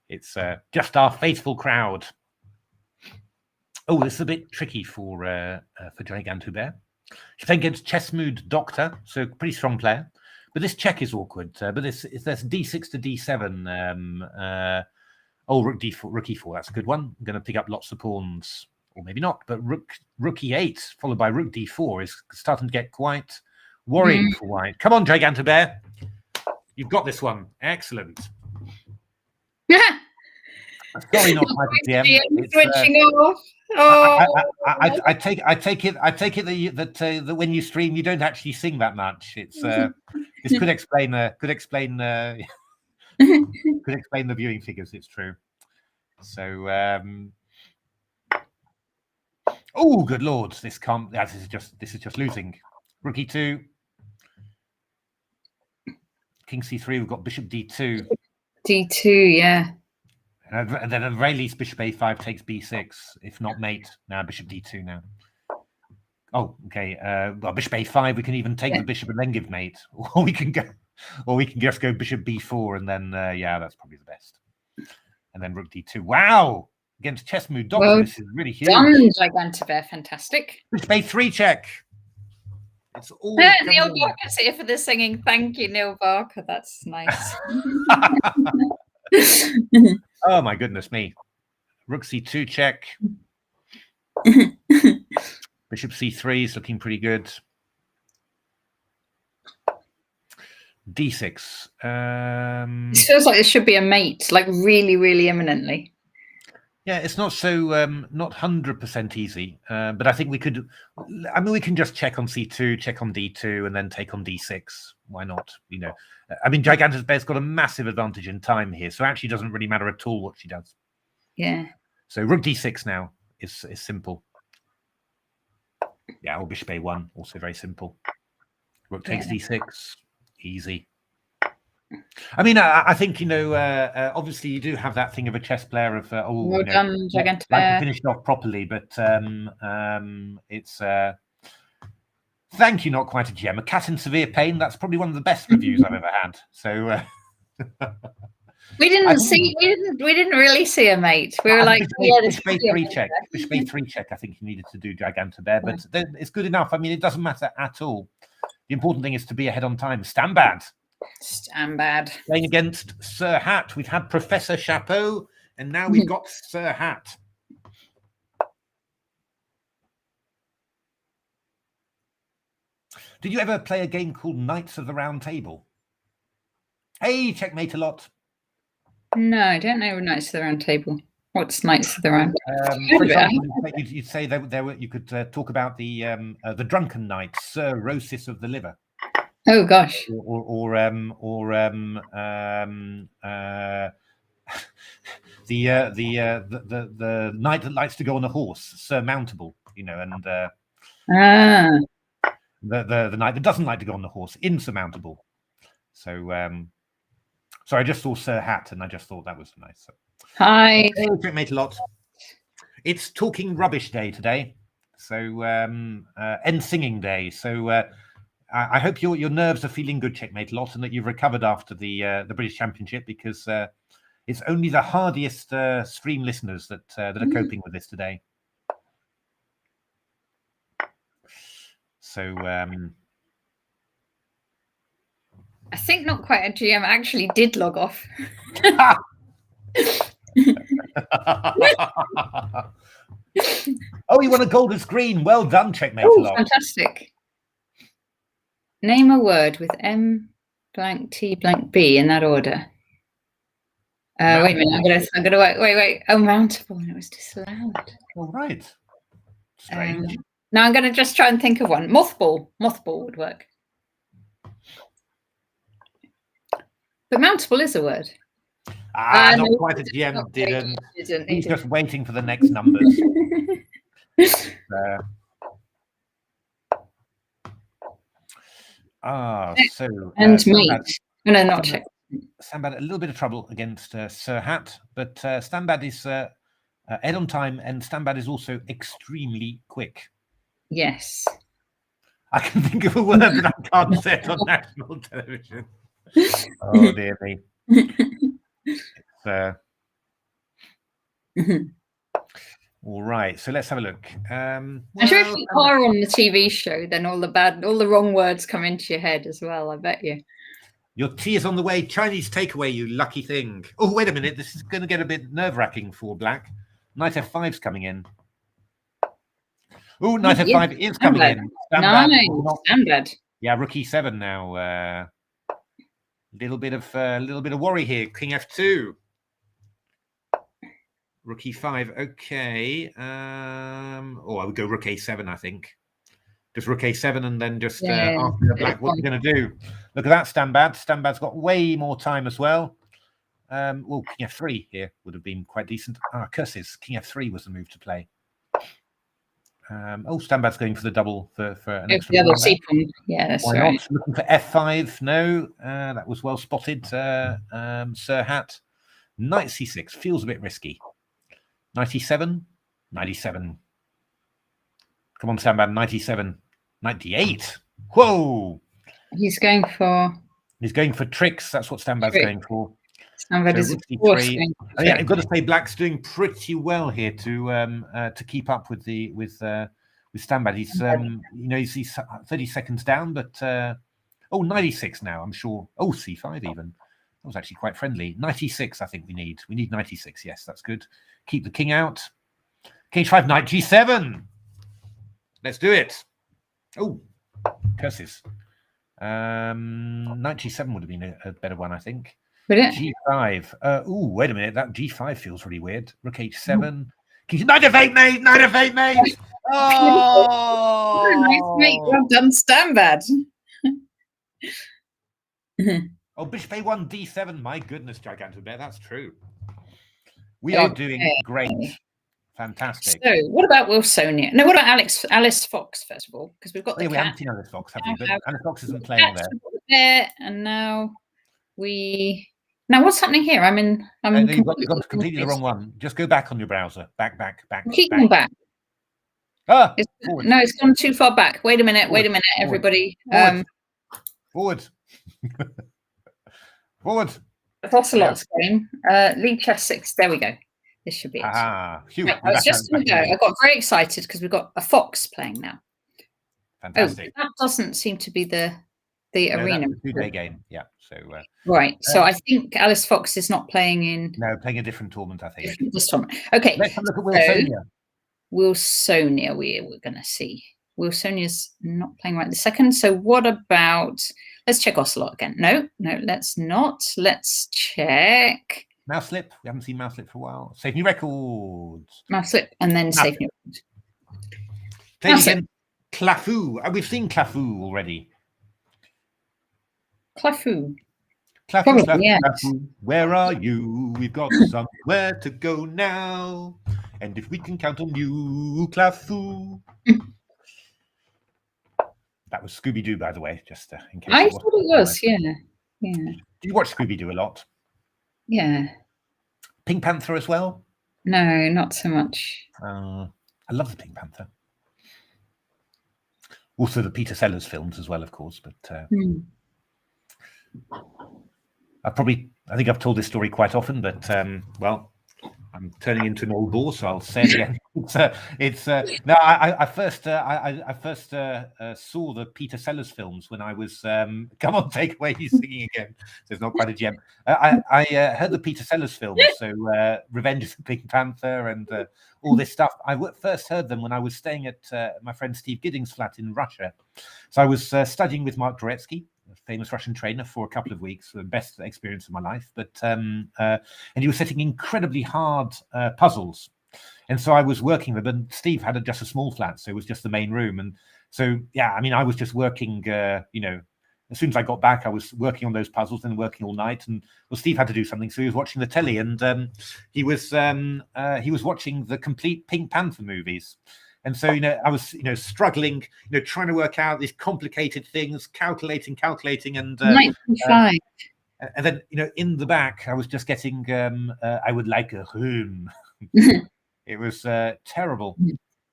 B: it's just our faithful crowd. Oh, this is a bit tricky for Gigantobear. She's playing against Chess Mood Doctor, so pretty strong player. But this check is awkward. But there's D6 to D7. Rook D4, Rook E4. That's a good one. I'm going to pick up lots of pawns. Or maybe not, but Rook E8 followed by Rook D4 is starting to get quite worrying for white. Come on, Gigantobear. You've got this one. Excellent. Sorry, not quite a GM.
A: Switching off.
B: I take it that when you stream, you don't actually sing that much. It's this could explain could explain the viewing figures. It's true. So. Oh, good lord! This is just losing. Rook E2, King C3. We've got Bishop D2.
A: D2, yeah.
B: And then at the very least, Bishop A5 takes B6. If not mate, now Bishop D2 now. Oh, okay. Well, Bishop A5. We can even take the bishop and then give mate, or we can just go Bishop B4 and then that's probably the best. And then Rook D2. Wow. Against Chess Mood Doctor, well, this is really huge.
A: Gigantobear, fantastic.
B: Bishop A3 check. It's all
A: Neil Barker's here for the singing. Thank you, Neil Barker. That's nice.
B: Oh my goodness me. Rook C2 check. Bishop C3 is looking pretty good. D6.
A: It feels like this should be a mate, like really, really imminently.
B: Yeah, it's not so not 100% easy, but I think we could. I mean, we can just check on C2, check on D2, and then take on D6. Why not? You know, I mean, Gigantobear's got a massive advantage in time here, so it actually doesn't really matter at all what she does.
A: Yeah.
B: So rook d6 now is simple. Yeah, or bishop a1, also very simple. Rook takes d6, easy. I mean, I think, you know, obviously you do have that thing of a chess player of,
A: Well done,
B: like to finish it off properly, but it's, thank you, not quite a gem. A cat in severe pain, that's probably one of the best reviews I've ever had. So
A: we didn't really see a mate. We were like,
B: bishop a3 check. Bishop a3 check, I think you needed to do Gigantobear, but it's good enough. I mean, it doesn't matter at all. The important thing is to be ahead on time. Stambad.
A: Stambad.
B: Playing against Sir Hat. We've had Professor Chapeau, and now we've got Sir Hat. Did you ever play a game called Knights of the Round Table? Hey, checkmate a lot.
A: No, I don't know Knights of the Round Table. What's Knights of the Round Table?
B: For example, you'd say that you could talk about the drunken knight, cirrhosis of the liver.
A: Oh gosh.
B: Or the knight that likes to go on a horse, surmountable, you know, and the knight that doesn't like to go on the horse, insurmountable. So so I just saw Sir Hat and I just thought that was nice. So.
A: Hi.
B: Checkmate a lot. It's Talking Rubbish Day today. So end singing day. So I hope your nerves are feeling good, checkmate a lot, and that you've recovered after the British Championship, because it's only the hardiest stream listeners that are coping with this today. So
A: I think not quite a GM actually did log off.
B: Oh, you won a golden screen. Well done, checkmate a lot.
A: Fantastic. Name a word with M blank T blank B in that order. Wait a minute. I'm gonna wait. Oh, mountable, and it was disallowed.
B: All right. Strange.
A: Now I'm gonna just try and think of one. Mothball. Mothball would work. But mountable is a word.
B: Not quite a gem. Didn't. He's just waiting for the next numbers.
A: And mate. No, not check.
B: Stambad a little bit of trouble against Sir Hat, but Stambad is ahead on time, and Stambad is also extremely quick.
A: Yes.
B: I can think of a word that I can't say it on national television. Oh dear me. All right, so let's have a look.
A: I'm sure if you are on the TV show, then all the wrong words come into your head as well, I bet you.
B: Your tea is on the way. Chinese takeaway, you lucky thing. Oh, wait a minute. This is going to get a bit nerve-wracking for Black. Knight f5's coming in. Oh, Knight f5 is coming in.
A: Stambad.
B: Yeah, rook e7 now. Little bit of worry here. King f2. Rook e5. Okay. Oh, I would go rook a7, I think. Just rook a7 and then just after Black, what are you going to do? Look at that, Stambad. Stambad's got way more time as well. Well, King f3 here would have been quite decent. Curses. King f3 was the move to play. Stambad's going for the double for an extra
A: double sequence. Yeah, that's
B: Why
A: right.
B: not? Looking for f5. No, that was well spotted. Sir Hat. Knight c6 feels a bit risky. 97, 97. Come on, Stambad. 97, 98. Whoa!
A: He's going for
B: tricks. That's what Stambad's going for.
A: Stambad is
B: yeah, I've got to say, Black's doing pretty well here to keep up with Stambad. He's he's 30 seconds down, but 96 now. I'm sure. Oh, c5 even. That was actually quite friendly. 96, I think we need. We need 96. Yes, that's good. Keep the king out. King h5, knight g7. Let's do it. Oh, curses. Knight g7 would have been a better one, I think. G5. Oh, wait a minute. That G5 feels really weird. Rook h7. Knight f8, mate. Knight f8, mate. Oh,
A: nice, mate. Well done, Stambad.
B: Oh, bishop a1, d7. My goodness, Gigantobear. That's true. We are doing great. Fantastic.
A: So, what about Wilsonia? No, what about Alice Fox first of all? Because we've got the
B: we
A: cat.
B: haven't seen Alice Fox, have we? But Alice Fox isn't playing
A: there. And now what's happening here?
B: You've got completely the wrong one. Just go back on your browser. Back.
A: Keep going back. No, it's gone too far back. Wait a minute. Everybody.
B: Forward. Forward.
A: Ocelot's game. Lichess 6. There we go. This should be it. I was just going to go. I got very excited because we've got a fox playing now.
B: Fantastic.
A: That doesn't seem to be the arena.
B: That's a 2-day game. Yeah. So
A: right. So I think Alice Fox is not playing in.
B: No, playing a different tournament. I think.
A: This tournament. Okay.
B: Let's have a look at Wilsonia.
A: Wilsonia, we're going to see. Wilsonia's not playing right this second. So what about? Let's check Ocelot again. No, let's not. Let's check.
B: Mouselip. We haven't seen Mouselip for a while. Save New Records.
A: Mouselip and then Save New Records.
B: Play again. Clafou. We've seen Clafou already.
A: Clafou.
B: Clafou. Where are you? We've got somewhere to go now. And if we can count on you, Clafou. That was Scooby-Doo, by the way, just in case.
A: I thought it was, yeah.
B: Do you watch Scooby-Doo a lot?
A: Yeah.
B: Pink Panther as well?
A: No, not so much.
B: I love the Pink Panther. Also the Peter Sellers films as well, of course. But I think I've told this story quite often, but well, I'm turning into an old bore, so I'll say it again. I first saw the Peter Sellers films when I was come on, take away, he's singing again, so it's not quite a gem. I heard the Peter Sellers films, so Revenge of the Pink Panther and all this stuff. I first heard them when I was staying at my friend Steve Gidding's flat in Russia. So I was studying with Mark Dvoretsky, a famous Russian trainer, for a couple of weeks, the best experience of my life. But and he was setting incredibly hard puzzles, and so I was working with him. And Steve had just a small flat, so it was just the main room. And so I was just working. As soon as I got back, I was working on those puzzles and working all night. And Steve had to do something, so he was watching the telly, and he was watching the complete Pink Panther movies. And so, I was, struggling, trying to work out these complicated things, calculating, and
A: 95.
B: And then, in the back, I was just getting, I would like a room. It was terrible,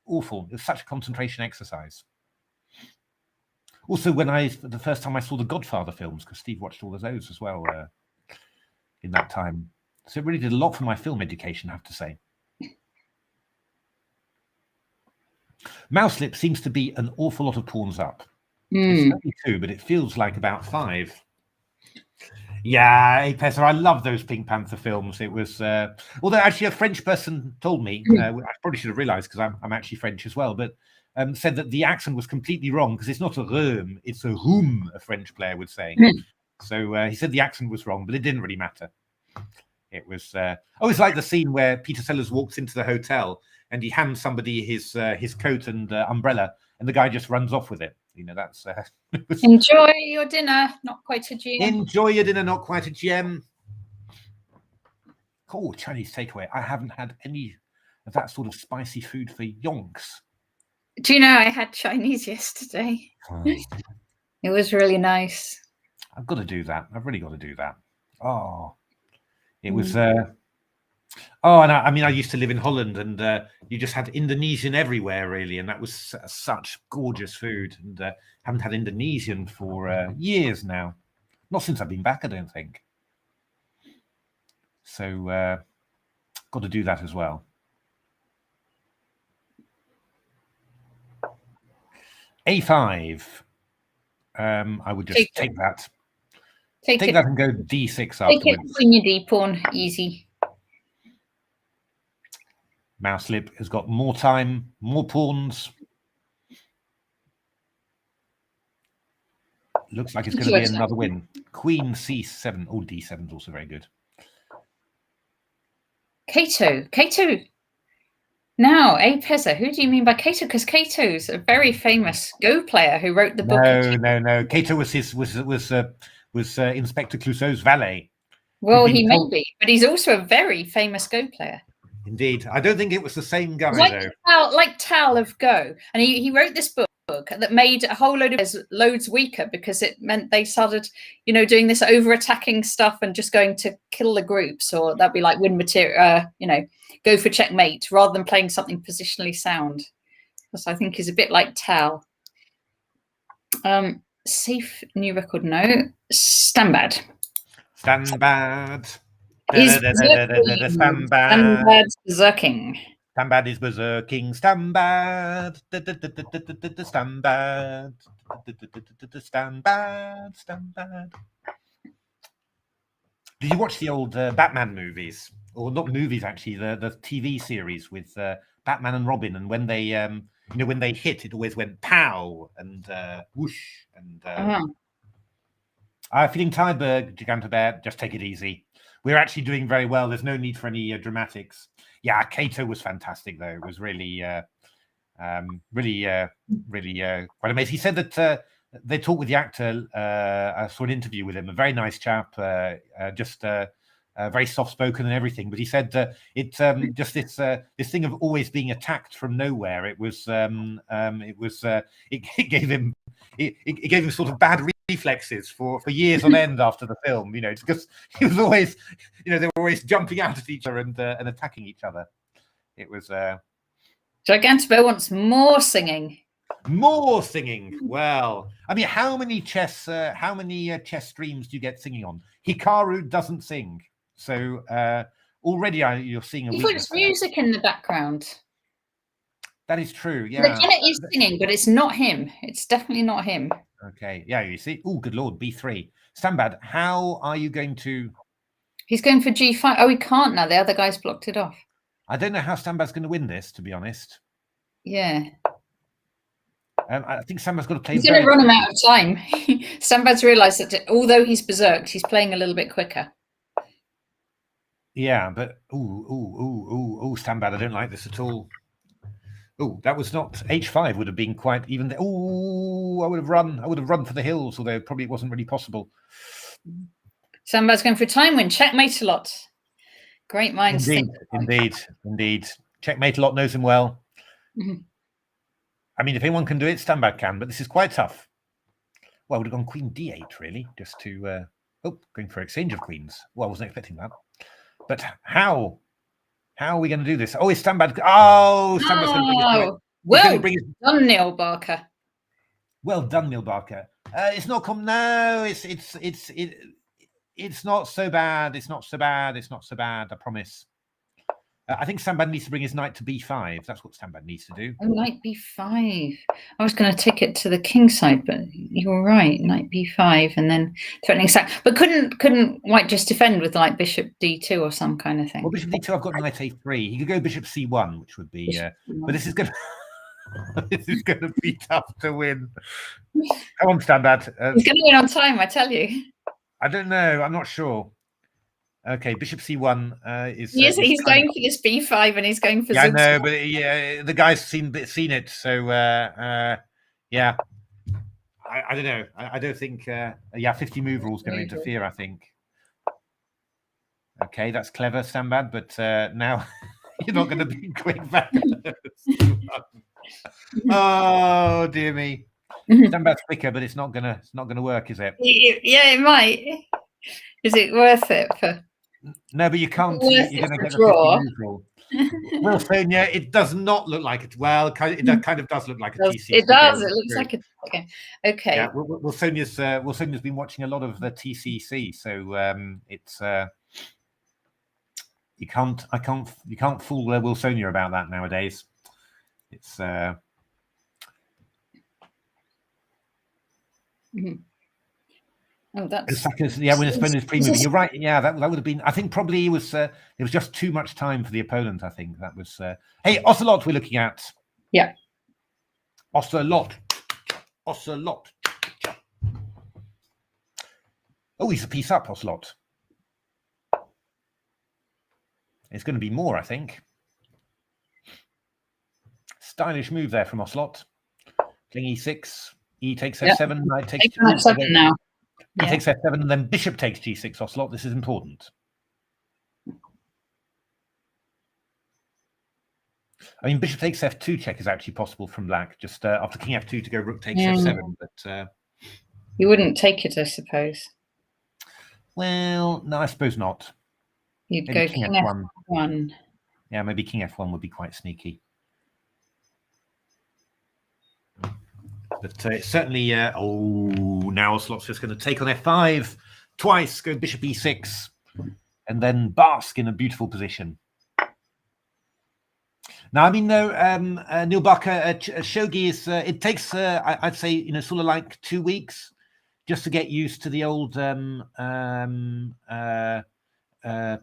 B: awful. It was such a concentration exercise. Also, the first time I saw the Godfather films, because Steve watched all of those as well in that time. So it really did a lot for my film education, I have to say. Mouselip seems to be an awful lot of pawns up. It's only 2, but it feels like about 5. Yeah, Pesser, I love those Pink Panther films. It was, although actually a French person told me, I probably should have realised because I'm actually French as well, but said that the accent was completely wrong because it's not a room, it's a room, a French player would say. So he said the accent was wrong, but it didn't really matter. It was, I always like the scene where Peter Sellers walks into the hotel and he hands somebody his coat and umbrella, and the guy just runs off with it. That's
A: enjoy your dinner, not quite a gem.
B: Enjoy your dinner, not quite a gem. Oh, Chinese takeaway. I haven't had any of that sort of spicy food for yonks.
A: Do you know I had Chinese yesterday? Oh. It was really nice.
B: I've got to do that. I've really got to do that. Oh, it was. And I used to live in Holland, and you just had Indonesian everywhere, really, and that was such gorgeous food. And haven't had Indonesian for years now, not since I've been back, I don't think. So, got to do that as well. A5. I would just take that. Take that and go D6 afterwards.
A: Take it when you D pawn, easy.
B: Mouselip has got more time, more pawns. Looks like it's going to be another win. Queen C7. Oh, D7 is also very good.
A: Kato. Now, Pezza, who do you mean by Kato? Because Kato's a very famous Go player who wrote the book.
B: No. Kato was Inspector Clouseau's valet.
A: Well,
B: We've been
A: he may
B: told-
A: be, but he's also a very famous Go player.
B: Indeed. I don't think it was the same guy,
A: Like Tal of Go. And he wrote this book that made a whole load of players loads weaker because it meant they started, doing this over-attacking stuff and just going to kill the groups, or that'd be like win material, go for checkmate rather than playing something positionally sound. So I think he's a bit like Tal. Safe new record, no. Standbad.
B: Standbad.
A: Standbad's berserking.
B: Standbad is berserking. Standbad. Standbad. Standbad. Did you watch the old Batman movies? Or not movies, actually, the TV series with Batman and Robin, and when they when they hit, it always went pow and whoosh and feeling tired, Gigantobear, just take it easy. We're actually doing very well. There's no need for any dramatics. Yeah, Kato was fantastic though. It was really quite amazing. He said that they talked with the actor. I saw an interview with him, a very nice chap, very soft-spoken and everything. But he said just this thing of always being attacked from nowhere. It gave him sort of bad reflexes for years on end after the film. Because he was always, they were always jumping out at each other and attacking each other. It was.
A: Gigantobear wants more singing.
B: More singing. Well, I mean, how many chess streams do you get singing on? Hikaru doesn't sing, so already you're seeing a.
A: He puts music in the background.
B: That is true. Yeah,
A: Janet is singing, but it's not him. It's definitely not him.
B: Okay. Yeah, you see. Oh, good lord. B3. Standbad. How are you going to?
A: He's going for G5. Oh, he can't now. The other guy's blocked it off.
B: I don't know how Standbad's going to win this, to be honest.
A: Yeah.
B: I think Standbad's got to play.
A: He's going to run him out of time. Standbad's realised that although he's berserked, he's playing a little bit quicker.
B: Yeah, but Standbad, I don't like this at all. Oh, that was not H5 would have been quite even. Oh, I would have run for the hills, although probably it wasn't really possible.
A: Standbad's going for a time win. Checkmate a lot. Great minds.
B: Indeed. Checkmate a lot knows him well.
A: Mm-hmm.
B: I mean, if anyone can do it, Standbad can, but this is quite tough. Well, I would have gone Queen D8 really, just to going for exchange of queens. Well, I wasn't expecting that. But how are we going to do this? Oh, it's Standbad. Oh, Standbad's going to bring it.
A: Well done, Neil Barker.
B: Well done, Neil Barker. It's not come. No, it's not so bad. It's not so bad. I promise. I think Standbad needs to bring his knight to B5. That's what Standbad needs to do.
A: Oh, knight B5. I was going to take it to the king side, but you were right. Knight B5 and then threatening sack. But couldn't White just defend with like bishop D2 or some kind of thing?
B: Well, bishop D2. I've got knight A3. He could go bishop C1, which would be. But this is going. This is going to be tough to win. Come on, Standbad.
A: He's going to win on time, I tell you.
B: I don't know. I'm not sure. Okay, bishop C1 is.
A: Yes, he's going for this B5 and he's going for.
B: Yeah, I know, but the guy's seen it, so yeah. I don't know. I don't think 50 move rule is going to interfere. I think. Okay, that's clever, Standbad, but now you're not going to be quick back. Oh dear me. Standbad's quicker, but it's not gonna work, is it?
A: Yeah, it might. Is it worth it for?
B: No, but you can't. You're going to get a 50 move rule. Well, Sonia, it does not look like it. Well, it kind of does look like a TCC.
A: It does. It looks like a. Okay.
B: Yeah. Well, Sonia's been watching a lot of the TCC, so it's you can't fool Will Sonia about that nowadays. It's.
A: Mm-hmm. Oh, that's
B: yeah. When his opponent's pre-moving, you're right. Yeah, that would have been. I think probably it was just too much time for the opponent. I think that was. Hey, Ocelot, we're looking at.
A: Yeah.
B: Ocelot. Oh, he's a piece up, Ocelot. It's going to be more, I think. Stylish move there from Ocelot. King E6. E takes F7. Knight takes
A: F7 now.
B: King takes f7, and then bishop takes g6 Ocelot. This is important. I mean, bishop takes f2 check is actually possible from black, just after king f2 to go rook takes f7. But
A: you wouldn't take it, I suppose.
B: Well, no, I suppose not.
A: You'd maybe go king f1.
B: Yeah, maybe king f1 would be quite sneaky. But it's certainly, now Ocelot's just going to take on f5 twice, go bishop e6, and then bask in a beautiful position. Now, I mean, no, Neil Barker, shogi is, it takes, I'd say, sort of like 2 weeks just to get used to the old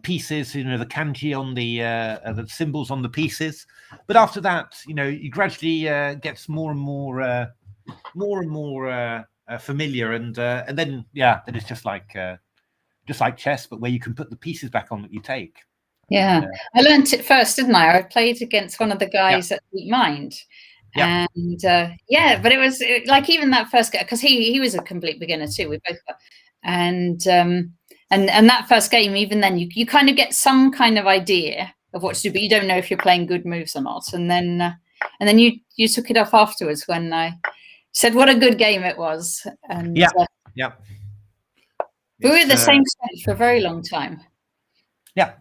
B: pieces, the kanji on the symbols on the pieces. But after that, you gradually gets more and more familiar, and then then it's just like chess, but where you can put the pieces back on that you take.
A: Yeah, I learned it first, didn't I? I played against one of the guys at Deep Mind, and but it was like even that first game, because he was a complete beginner too. We both were, and that first game, even then, you kind of get some kind of idea of what to do, but you don't know if you're playing good moves or not. And then you took it off afterwards when I said what a good game it was. And
B: we
A: were the same stage for a very long time.
B: Yeah.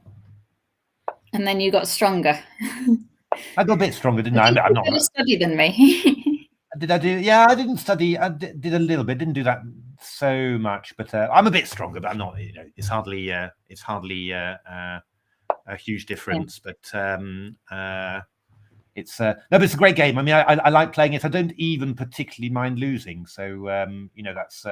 A: And then you got stronger.
B: I got a bit stronger, didn't I? I'm not
A: better study than me.
B: Did I do? Yeah, I didn't study. I did a little bit. Didn't do that so much, but I'm a bit stronger. But I'm not. It's hardly a huge difference. But it's no, but it's a great game. I mean, I like playing it. I don't even particularly mind losing. So that's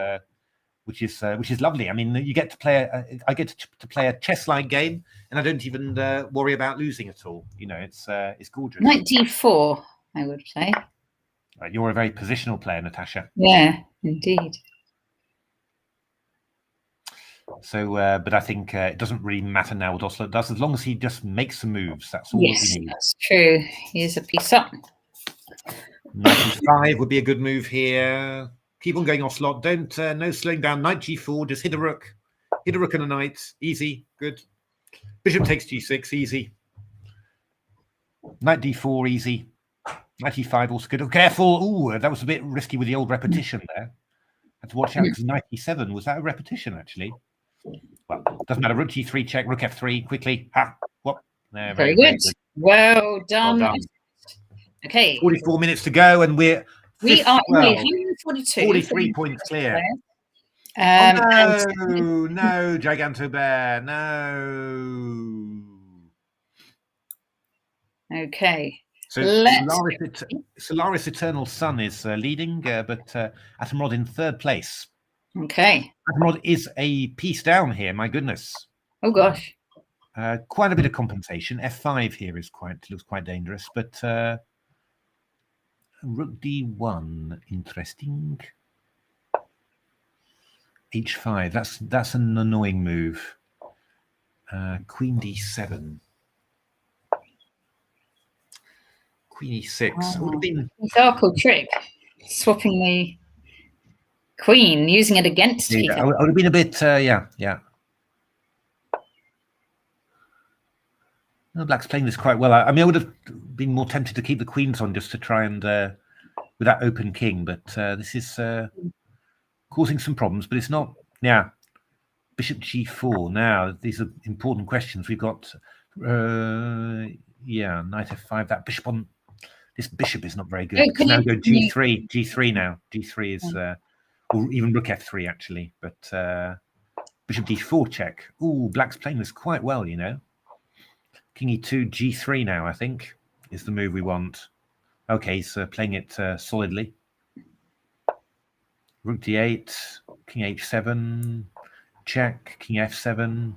B: which is lovely. I mean, you get to play. I get to play a chess-like game, and I don't even worry about losing at all. It's gorgeous.
A: Knight d4, I would play.
B: You're a very positional player, Natasha.
A: Yeah, indeed.
B: So, but I think it doesn't really matter now what Ocelot does, as long as he just makes some moves. That's all we need.
A: That's true. Here's a piece up.
B: Knight e5 would be a good move here. Keep on going, Ocelot. Don't no slowing down. Knight g4. Just hit a rook and a knight. Easy, good. Bishop takes g6. Easy. Knight d4. Easy. Knight e5 also good. Oh, careful. Ooh, that was a bit risky with the old repetition there. Had to watch out because knight e7 was that a repetition actually? Well, doesn't matter. Rook g3 check. Rook f3 quickly. Ha. Whoop. There,
A: very good. Well done.
B: Well done.
A: Okay.
B: 44 minutes to go, and we are
A: 142.
B: 43 points clear. No, Giganto Bear, no.
A: Okay.
B: So Solaris Eternal Sun is leading, but Atomrod in third place.
A: Okay.
B: Atomrod is a piece down here. My goodness.
A: Oh gosh.
B: Quite a bit of compensation. F5 here is looks quite dangerous, but Rook d1, interesting. H5. That's an annoying move. Queen d7. Queen e6. Would have been
A: dark or trick. Swapping the queen, using it against you.
B: I would have been a bit, yeah. Well, Black's playing this quite well. I mean, I would have been more tempted to keep the queens on just to try and with that open king, but this is causing some problems. But it's not. Yeah, Bishop g4. Now these are important questions. We've got knight f5. That bishop on. This bishop is not very good. Now go g3. G3 now. G3 is, or even rook f3 actually. But bishop d4 check. Ooh, Black's playing this quite well, King e2, g3 now, I think, is the move we want. Okay, so playing it solidly. Rook d8, king h7, check, king f7,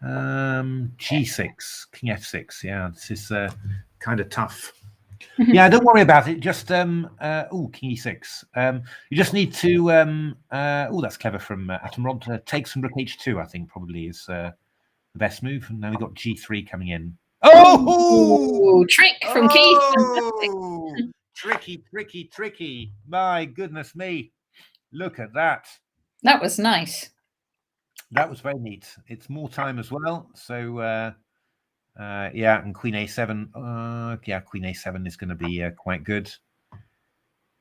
B: g6, king f6. Yeah, this is kind of tough. Yeah, don't worry about it. Just king e6. You just need to that's clever from Atomrod. Take some rook h2, I think probably is the best move. And now we've got g3 coming in.
A: Oh, trick from Keith.
B: Tricky. My goodness me. Look at that.
A: That was nice.
B: That was very neat. It's more time as well. So, yeah, and Queen A7. Yeah, Queen A7 is going to be quite good.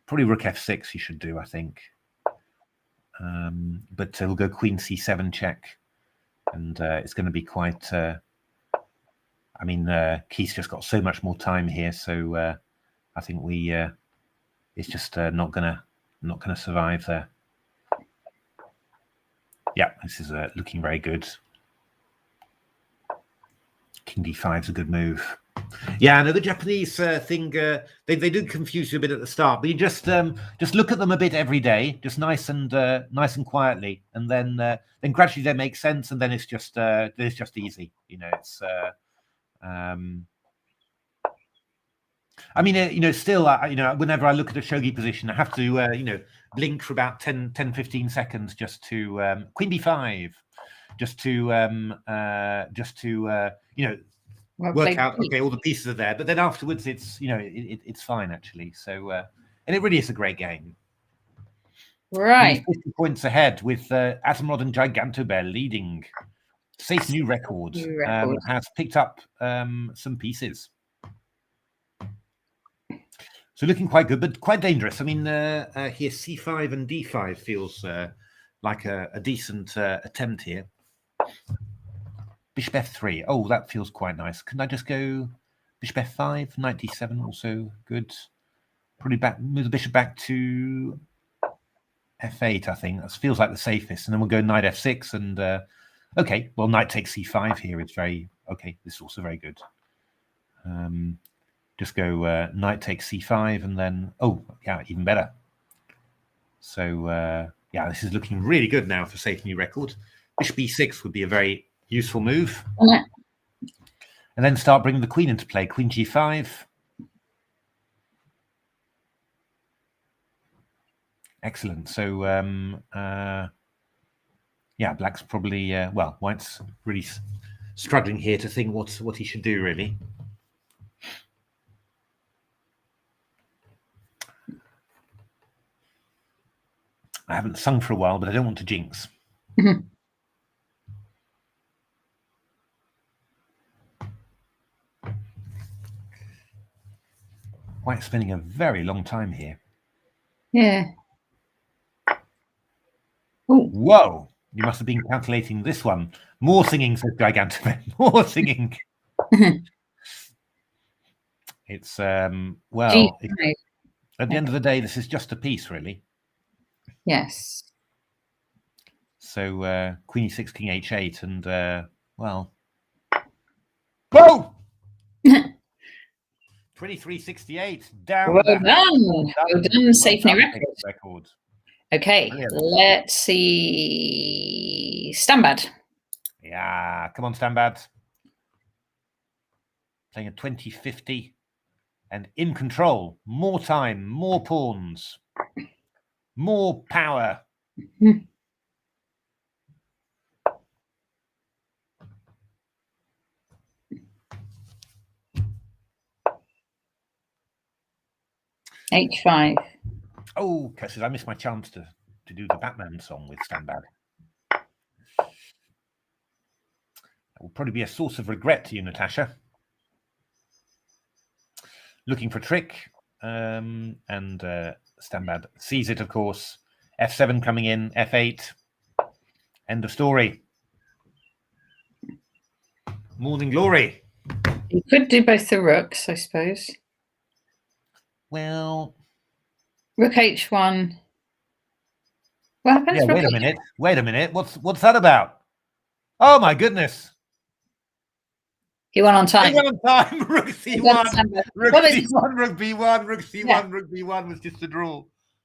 B: Probably Rook F6 you should do, I think. But we'll go Queen C7 check. And it's going to be quite... I mean, Keith's just got so much more time here. So I think it's just not gonna survive there. Yeah, this is looking very good. King D5 is a good move. Yeah, no, the Japanese thing, they do confuse you a bit at the start, but you just look at them a bit every day, just nice and quietly, and then gradually they make sense, and then it's just easy. You know, it's I mean, still, whenever I look at a shogi position, I have to, blink for about 10, 15 seconds just to Queen B5, just to work out. Okay, all the pieces are there, but then afterwards, it's it's fine actually. So, and it really is a great game.
A: Right,
B: 50 points ahead with Atomrod and Gigantobear leading. Safe new record. Has picked up some pieces. So looking quite good, but quite dangerous. I mean, here C5 and D5 feels like a decent attempt here. Bishop F3. Oh, that feels quite nice. Can I just go Bishop F5? Knight D7 also good. Probably move the bishop back to F8, I think. That feels like the safest. And then we'll go Knight F6 and... okay, well, Knight takes C5 here is very... Okay, this is also very good. Just go Knight takes C5 and then... Oh, yeah, even better. So, yeah, this is looking really good now for safe new record. Bishop B6 would be a very useful move. And then start bringing the queen into play. Queen G5. Excellent. So, yeah, black's probably... well, white's really struggling here to think what he should do, really. I haven't sung for a while, but I don't want to jinx. White's spending a very long time here.
A: Yeah. Ooh.
B: Whoa! You must have been calculating this one. More singing, says Gigantoman. More singing. It's well. At the end of the day, this is just a piece, really.
A: Yes.
B: So Queen E6, King H8, and well, whoa! 2368 down.
A: Well done. Well done. Safe new record. Okay, let's see. Standbad.
B: Yeah, come on, Standbad. Playing a 2050 and in control. More time, more pawns, more power.
A: H5.
B: Oh, curses, I missed my chance to do the Batman song with Standbad. That will probably be a source of regret to you, Natasha. Looking for a trick, and Standbad sees it, of course. F7 coming in, F8. End of story. Morning glory.
A: You could do both the rooks, I suppose.
B: Well,
A: Rook H1. What happens?
B: Yeah, wait a minute. What's that about? Oh my goodness.
A: He went on time.
B: He went on time. Rook C1. Rook C1, Rook B1, Rook C1, Rook B1 was just a draw.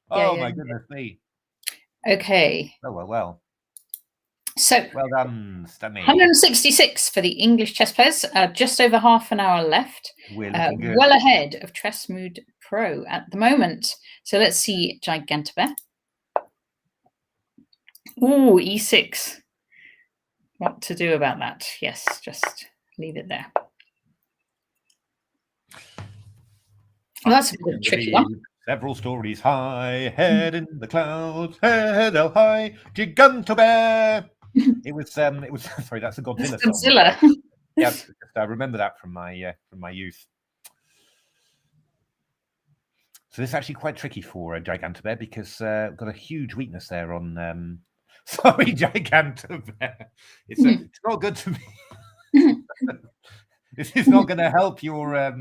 B: Oh my goodness me.
A: Okay.
B: Oh well.
A: So
B: well done, Stanley.
A: 166 for the English chess players. Just over half an hour left.
B: We're looking good.
A: Well ahead of Chess Mood Pro at the moment. So let's see Gigantobear. Ooh, E6. What to do about that? Yes, just leave it there. Well, that's a bit tricky one.
B: Several stories high, head in the clouds, head held high, Giganto Bear. It was sorry, that's a Godzilla song.
A: Godzilla.
B: Yeah, I remember that from my youth. So this is actually quite tricky for Giganto Bear because I've got a huge weakness there on. Sorry, Giganto Bear. It's not good to me. This is not going to help your.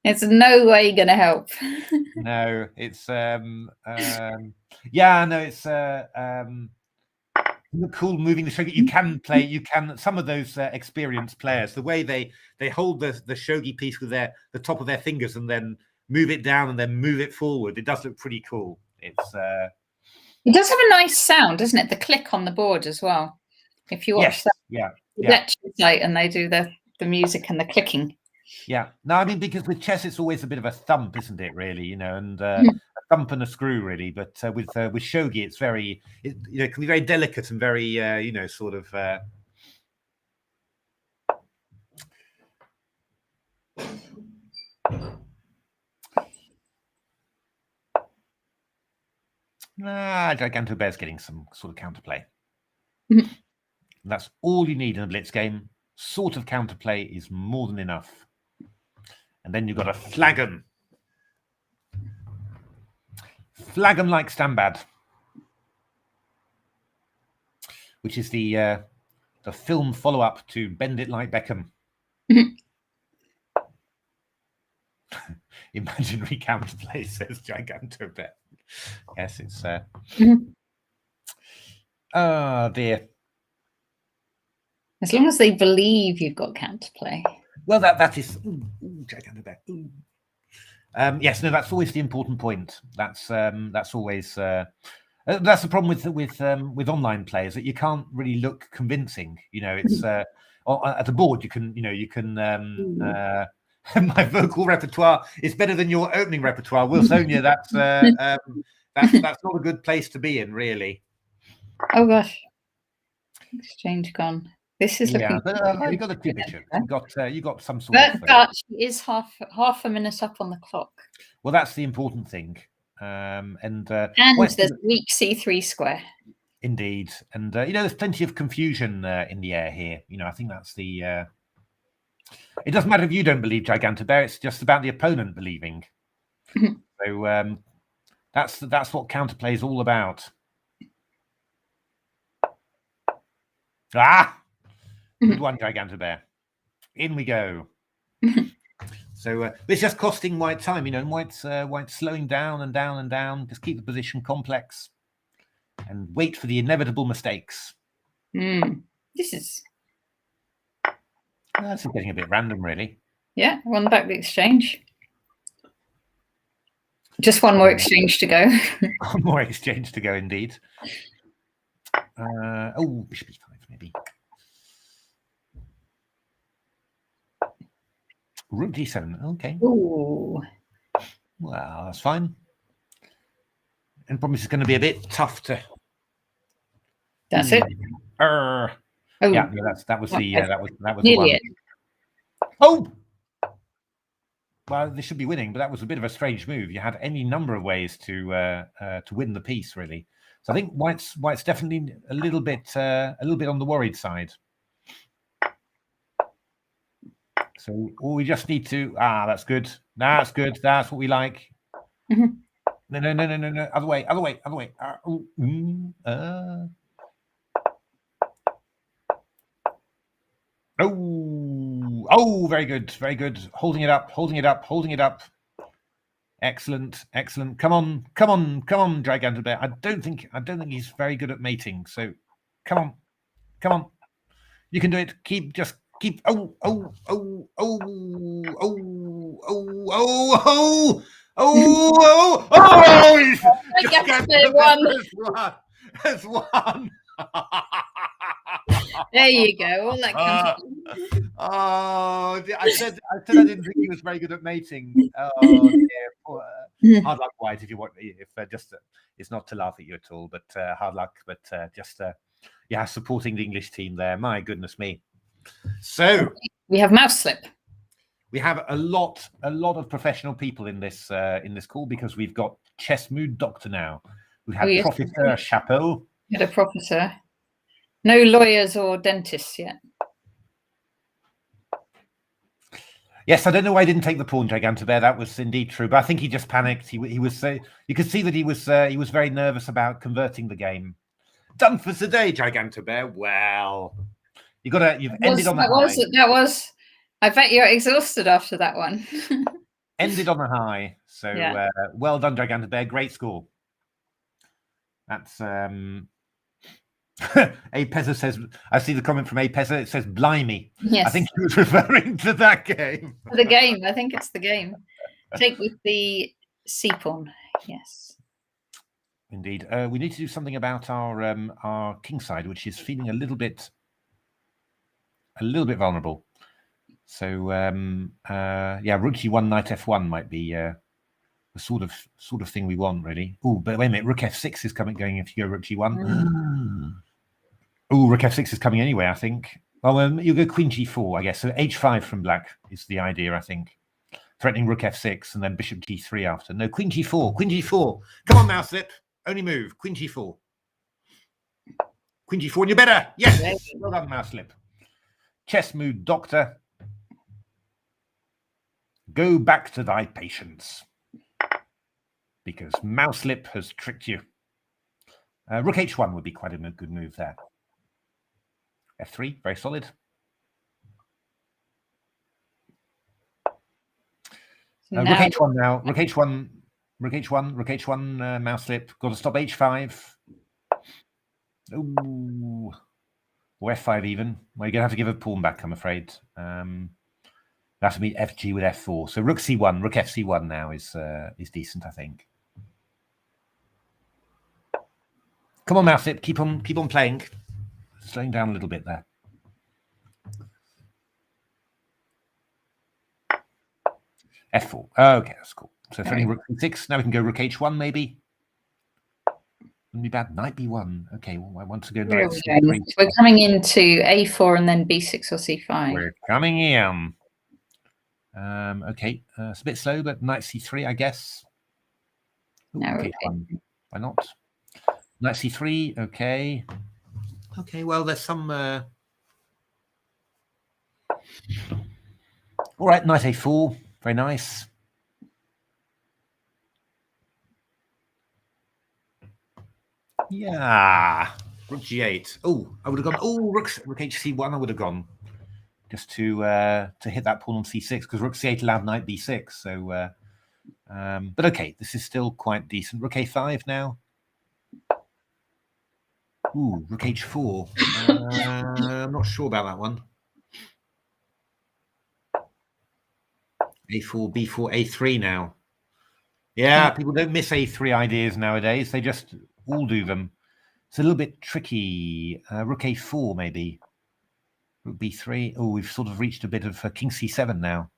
A: It's no way going to help.
B: No, it's yeah, no, it's cool moving the shogi. You can play. You can some of those experienced players. The way they hold the shogi piece with the top of their fingers and then move it down and then move it forward. It does look pretty cool. It's.
A: It does have a nice sound, doesn't it? The click on the board as well. If you watch that, lecture site and they do the music and the clicking.
B: Yeah, no, I mean because with chess it's always a bit of a thump, isn't it? Really, you know, and a thump and a screw, really. But with shogi, it's very, it can be very delicate and very, you know, sort of. Giganto Bear's getting some sort of counterplay. That's all you need in a blitz game. Sort of counterplay is more than enough. And then you've got a flagon. Flagon like Stambad, which is the film follow-up to Bend It Like Beckham. Imaginary counterplay, says Giganto Bear. Yes, it's oh dear.
A: As long as they believe you've got counterplay.
B: Well, that is Giganto Bear. Yes, no, that's always the important point. That's always that's the problem with online players, that you can't really look convincing. You know, it's at the board you can my vocal repertoire is better than your opening repertoire. Will Sonia, that's not a good place to be in, really.
A: Oh gosh, exchange gone. This is
B: looking. But you got a good picture. You got some sort of.
A: But she is half a minute up on the clock.
B: Well, that's the important thing. And
A: there's weak C3 square.
B: Indeed, and you know, there's plenty of confusion in the air here. You know, I think that's the. It doesn't matter if you don't believe Giganto Bear; it's just about the opponent believing. So that's what counterplay is all about. Good one, Giganto Bear. In we go. So it's just costing White time, you know. White's slowing down and down and down. Just keep the position complex and wait for the inevitable mistakes.
A: This is.
B: That's getting a bit random, really.
A: Yeah, won back the exchange. Just one more exchange to go.
B: One more exchange to go, indeed. Bishop e5, maybe. Rook d7. Okay.
A: Ooh.
B: Well, that's fine. And probably it's going to be a bit tough to.
A: That's it.
B: Yeah, no, that was the
A: nearly
B: one.
A: It.
B: Oh. Well, they should be winning, but that was a bit of a strange move. You had any number of ways to win the piece, really. So I think White's definitely a little bit on the worried side. So we just need to. That's good. That's good. That's what we like. No. Other way. Oh, very good. Holding it up. Excellent. Come on, Giganto Bear. I don't think he's very good at mating. So, come on. You can do it. Keep. Oh. Has won.
A: There you go. All that
B: I said I didn't think he was very good at mating. Oh dear. Hard luck, White. If you want, if it's not to laugh at you at all, but hard luck. But just supporting the English team there. My goodness me. So
A: we have mouse slip.
B: We have a lot of professional people in this call because we've got Chess Mood Doctor now. We have Professor Chapeau.
A: You had a professor. No lawyers or dentists yet.
B: Yes, I don't know why he didn't take the pawn, Gigantobear. That was indeed true, but I think he just panicked. He was you could see that he was very nervous about converting the game. Done for today, Gigantobear. Well, you've ended on a high.
A: That was. I bet you're exhausted after that one.
B: Ended on a high. So yeah. Well done, Gigantobear. Great score. That's Apeza says, I see the comment from Apeza, it says blimey.
A: Yes.
B: I think he was referring to that game.
A: The game, I think it's the game. Take with the C pawn, yes.
B: Indeed. We need to do something about our king side, which is feeling a little bit vulnerable. So yeah, rook g1, knight f1 might be the sort of thing we want, really. Oh, but wait a minute, rook f6 is going if you go rook g1. Oh, rook f6 is coming anyway, I think. Well, you go queen g4, I guess. So h5 from black is the idea, I think. Threatening rook f6 and then bishop g3 after. No, queen g4, queen g4. Come on, Mouselip. Only move. Queen g4. Queen g4, and you're better. Yes. Well done, Mouselip. Chess Mood Doctor. Go back to thy patience. Because Mouselip has tricked you. Rook h1 would be quite a good move there. f3, very solid. Rook h1 now. Rook h1, rook h1, rook h1, Mouselip. Got to stop h5. Ooh. Or f5 even. Well, you're going to have to give a pawn back, I'm afraid. Have to meet fg with f4. So rook c1, rook fc1 now is decent, I think. Come on, Mouselip, keep on playing. Slowing down a little bit there. f4. Okay, that's cool. So threatening rook c6. Now we can go rook h1 maybe. Wouldn't be bad. Knight b1. Okay, well, I want to go knight c3.
A: We're coming into a4 and then b6 or c5.
B: We're coming in. Okay, it's a bit slow, but knight c3, I guess. Ooh,
A: no,
B: okay, why not? Knight c3, okay. Okay, well, there's some... All right, knight a4, very nice. Yeah, rook g8. Oh, I would have gone, rook hc1, I would have gone. Just to hit that pawn on c6, because rook c8 allowed knight b6. So, but okay, this is still quite decent. Rook a5 now. Ooh, rook h4. I'm not sure about that one. a4, b4, a3 now. Yeah, people don't miss a3 ideas nowadays. They just all do them. It's a little bit tricky. Rook a4 maybe. Rook b3. Oh, we've sort of reached a bit of king c7 now.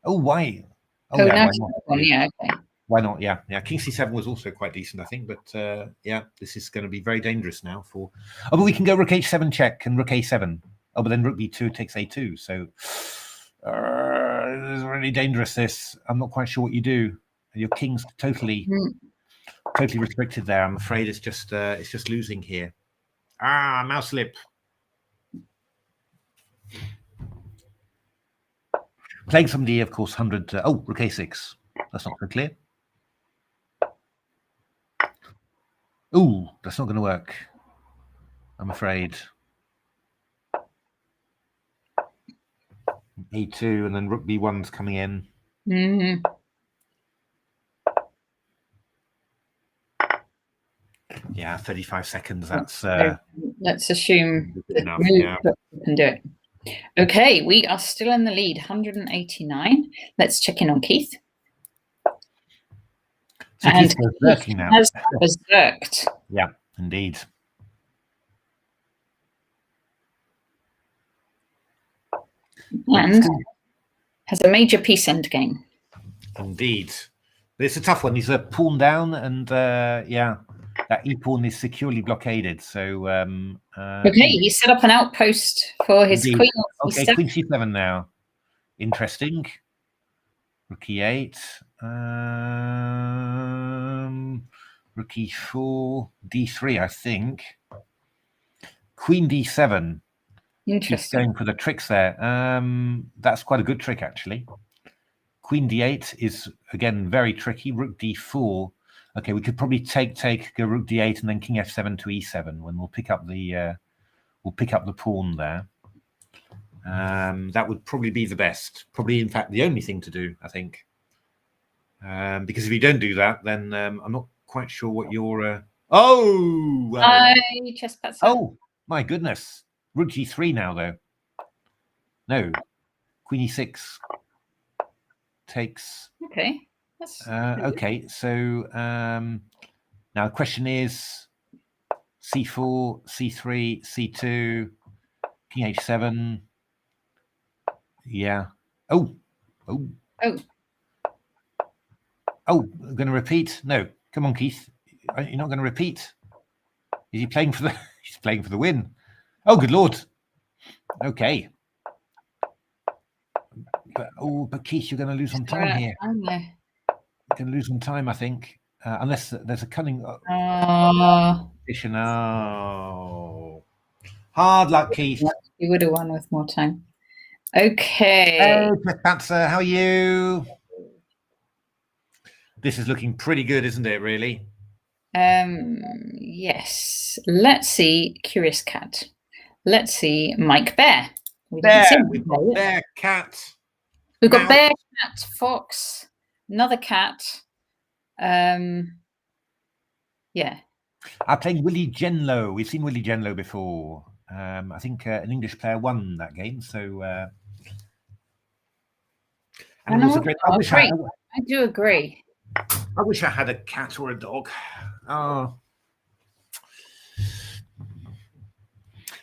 B: Oh, why? Oh, yeah, why not?
A: Yeah, okay.
B: Why not? Yeah, yeah. King c7 was also quite decent, I think. But yeah, this is going to be very dangerous now for... Oh, but we can go rook h7 check and rook a7. Oh, but then rook b2 takes a2. So this is really dangerous, this. I'm not quite sure what you do. Your king's totally restricted there. I'm afraid it's just losing here. Ah, Mouselip. Playing somebody, of course, 100... oh, rook a6. That's not so clear. Ooh, that's not going to work, I'm afraid. a2, and then rook b1's coming in.
A: Mm-hmm.
B: Yeah, 35 seconds. That's
A: let's assume that
B: enough, yeah.
A: We can do it. Okay, we are still in the lead, 189. Let's check in on Keith.
B: So and Keith now.
A: Has berserked.
B: Yeah, indeed.
A: And has a major piece endgame.
B: Indeed. It's a tough one. He's a pawn down, and yeah, that e-pawn is securely blockaded. So
A: okay, he set up an outpost for his queen.
B: Okay, queen c7 now. Interesting. Rook e8. Rook e4. d3, I think. Queen d7. She's
A: Interesting.
B: going for the tricks there. That's quite a good trick, actually. Queen d8 is, again, very tricky. Rook d4. Okay, we could probably go rook d8 and then king f7 to e7 when we'll pick up the pawn there. That would probably be the best. Probably, in fact, the only thing to do, I think. Because if you don't do that, then I'm not quite sure what your... Oh! Well,
A: Hi, Chess
B: oh, my goodness. Rook g3 now, though. No. Queen e6 takes...
A: Okay. That's
B: okay, so now the question is c4, c3, c2, king h7. Yeah. Oh. I'm going to repeat. No, come on, Keith. You're not going to repeat. Is he playing for the? He's playing for the win. Oh, good lord. Okay. But Keith, you're going to lose on time here. You're going to lose on time, I think, unless there's a cunning. Position. Oh, hard luck, Keith.
A: You would have won with more time. Okay.
B: Hey, Natasha, how are you? This is looking pretty good, isn't it, really?
A: Yes. Let's see. Curious Cat. Let's see. Mike Bear.
B: We've got Bear, Cat.
A: We've got Bear, Cat, Fox, another cat. Yeah.
B: I'm playing Willie Genlow. We've seen Willie Genlow before. I think an English player won that game. So, and it was a great. I
A: do agree.
B: I wish I had a cat or a dog. Oh,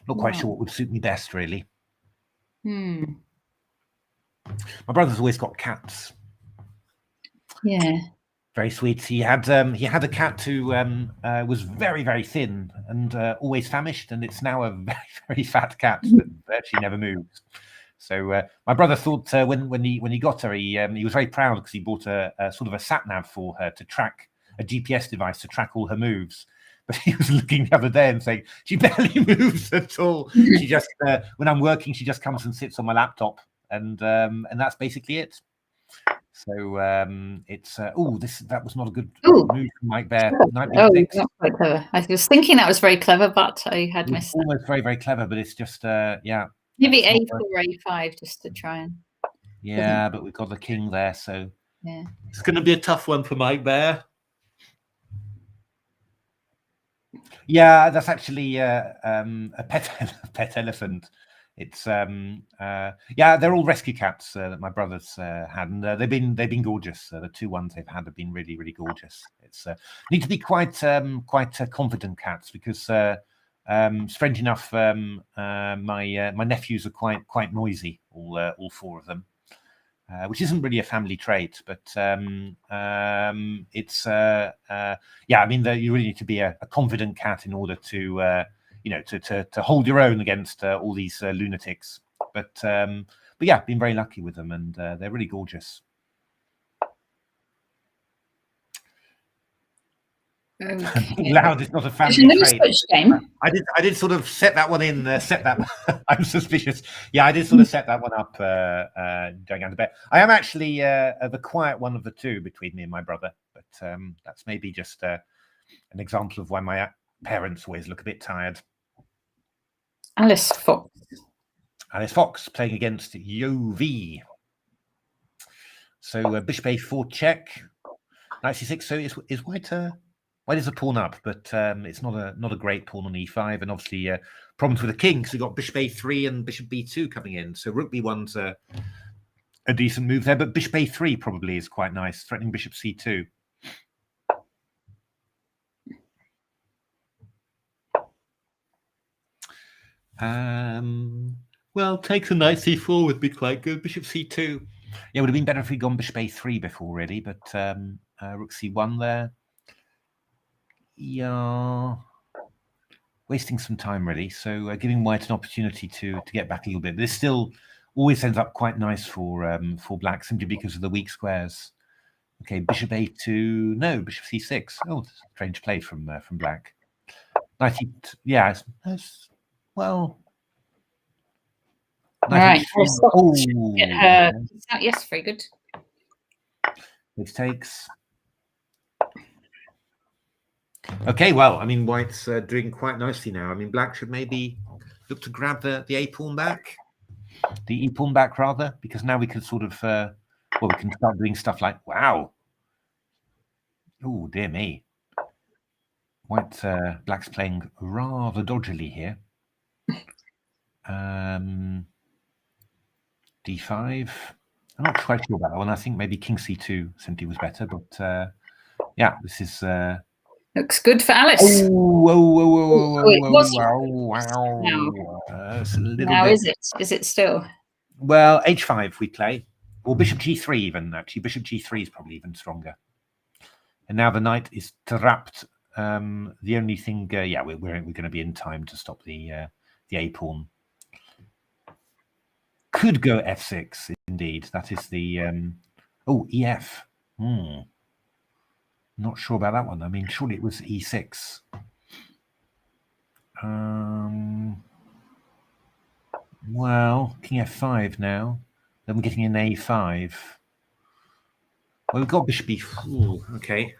B: not quite sure what would suit me best, really. My brother's always got cats.
A: Yeah.
B: Very sweet. He had a cat who was very, very thin and always famished, and it's now a very, very fat cat that virtually never moves. So my brother thought when he got her, he was very proud because he bought a sort of a sat nav for her to track a GPS device to track all her moves. But he was looking the other day and saying she barely moves at all. She just when I'm working, she just comes and sits on my laptop, and that's basically it. So it's that was not a good move from Mike Bear.
A: Not quite clever. I was thinking that was very clever, but I had missed.
B: Almost very, very clever, but it's just yeah.
A: Maybe A4 or A5 just to try and.
B: Yeah, but we've got the king there, so
A: yeah,
B: it's going to be a tough one for Mike Bear. Yeah, that's actually a pet elephant. It's yeah, they're all rescue cats that my brothers had, and they've been gorgeous. The two ones they've had have been really, really gorgeous. It's need to be quite confident cats because strange enough, my nephews are quite noisy, all four of them, which isn't really a family trait, but it's yeah, I mean, you really need to be a confident cat in order to to hold your own against all these lunatics. But yeah, been very lucky with them, and they're really gorgeous.
A: Okay.
B: Loud is not a family trait.
A: Game.
B: I did sort of set that one in. I'm suspicious. Yeah, I did sort of set that one up going out to bed. I am actually the quiet one of the two between me and my brother, but that's maybe just an example of why my parents always look a bit tired.
A: Alice Fox.
B: Alice Fox playing against Yov. So bishop a4 check. Knight c6. So is white is a pawn up, but it's not a great pawn on e5, and obviously problems with the king because we've got bishop a3 and bishop b2 coming in. So rook b1's a decent move there, but bishop a3 probably is quite nice, threatening bishop c2. Well, takes a knight c4 would be quite good. Bishop c2. Yeah, it would have been better if we'd gone bishop a3 before, really, but rook c1 there. Yeah, wasting some time, really. So giving white an opportunity to get back a little bit. There's still always ends up quite nice for black simply because of the weak squares. Okay, bishop a2, no, bishop c6. Oh, strange play from black. 90, yeah, it's well.
A: All right.
B: Oh,
A: get her. Yes, very good.
B: It takes. Okay, well, I mean, white's doing quite nicely now. I mean, black should maybe look to grab the a pawn back, the e pawn back rather, because now we can sort of, well, we can start doing stuff like, wow. Oh, dear me. White, black's playing rather dodgily here. D5. I'm not quite sure about that one. I think maybe king c2 simply was better, but yeah, this is.
A: Looks good for Alice. Now is it? Is it still?
B: Well, h5 we play, or bishop g3 even. Actually, bishop g3 is probably even stronger. And now the knight is trapped. The only thing, yeah, we're going to be in time to stop the a pawn. Could go f6 indeed. That is the oh, ef. Not sure about that one. I mean, surely it was e6. Well, king f5 now. Then we're getting an a5. Well, we've got bishop b. Ooh, okay.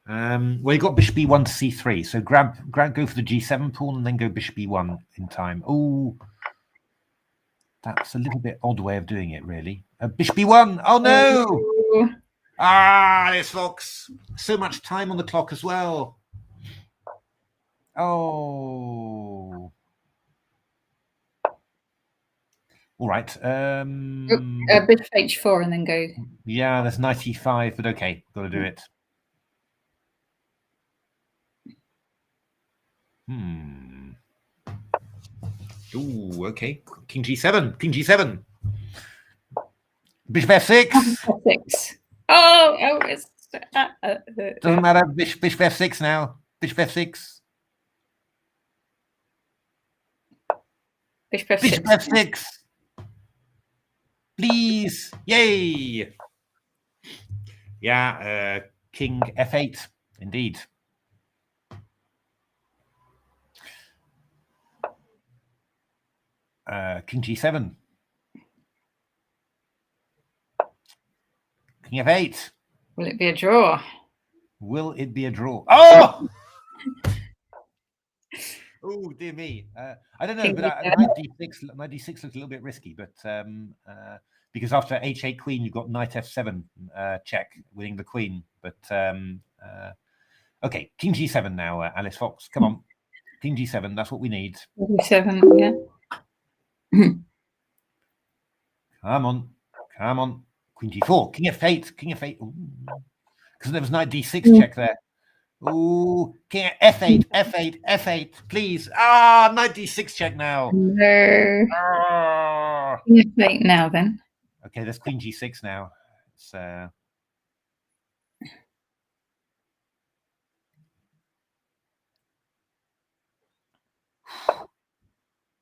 B: Well, you got bishop b1 to c3. So grab, go for the g7 pawn and then go bishop b1 in time. Oh, that's a little bit odd way of doing it, really. Bishop b1. Oh no! Ah, there's Fox. So much time on the clock as well. Oh. All right.
A: Bishop h4 and then go.
B: Yeah, there's 95, but okay, got to do it. Ooh, okay. King g7. King g7. Bishop f6.
A: F6. Oh, it's
B: doesn't matter. Bishop f6 now. Bishop f6.
A: Bishop f6.
B: Bishop f6. Please. Yay. Yeah, king f8. Indeed. King g7. King f8.
A: Will it be a draw?
B: Will it be a draw? Oh! Oh, dear me. I don't know, but knight d6 looks a little bit risky, but because after h8 queen, you've got knight f7 check, winning the queen. But okay, king g7 now, Alice Fox. Come on. King g7, that's what we need.
A: G7, yeah.
B: Come on. Come on. Queen g4. King f8. King f8. Because there was knight d6 check there. Ooh, king f8, f8, f8, please. Ah, knight d6 check now.
A: No. King f8 now then.
B: Okay, there's queen g6 now. It's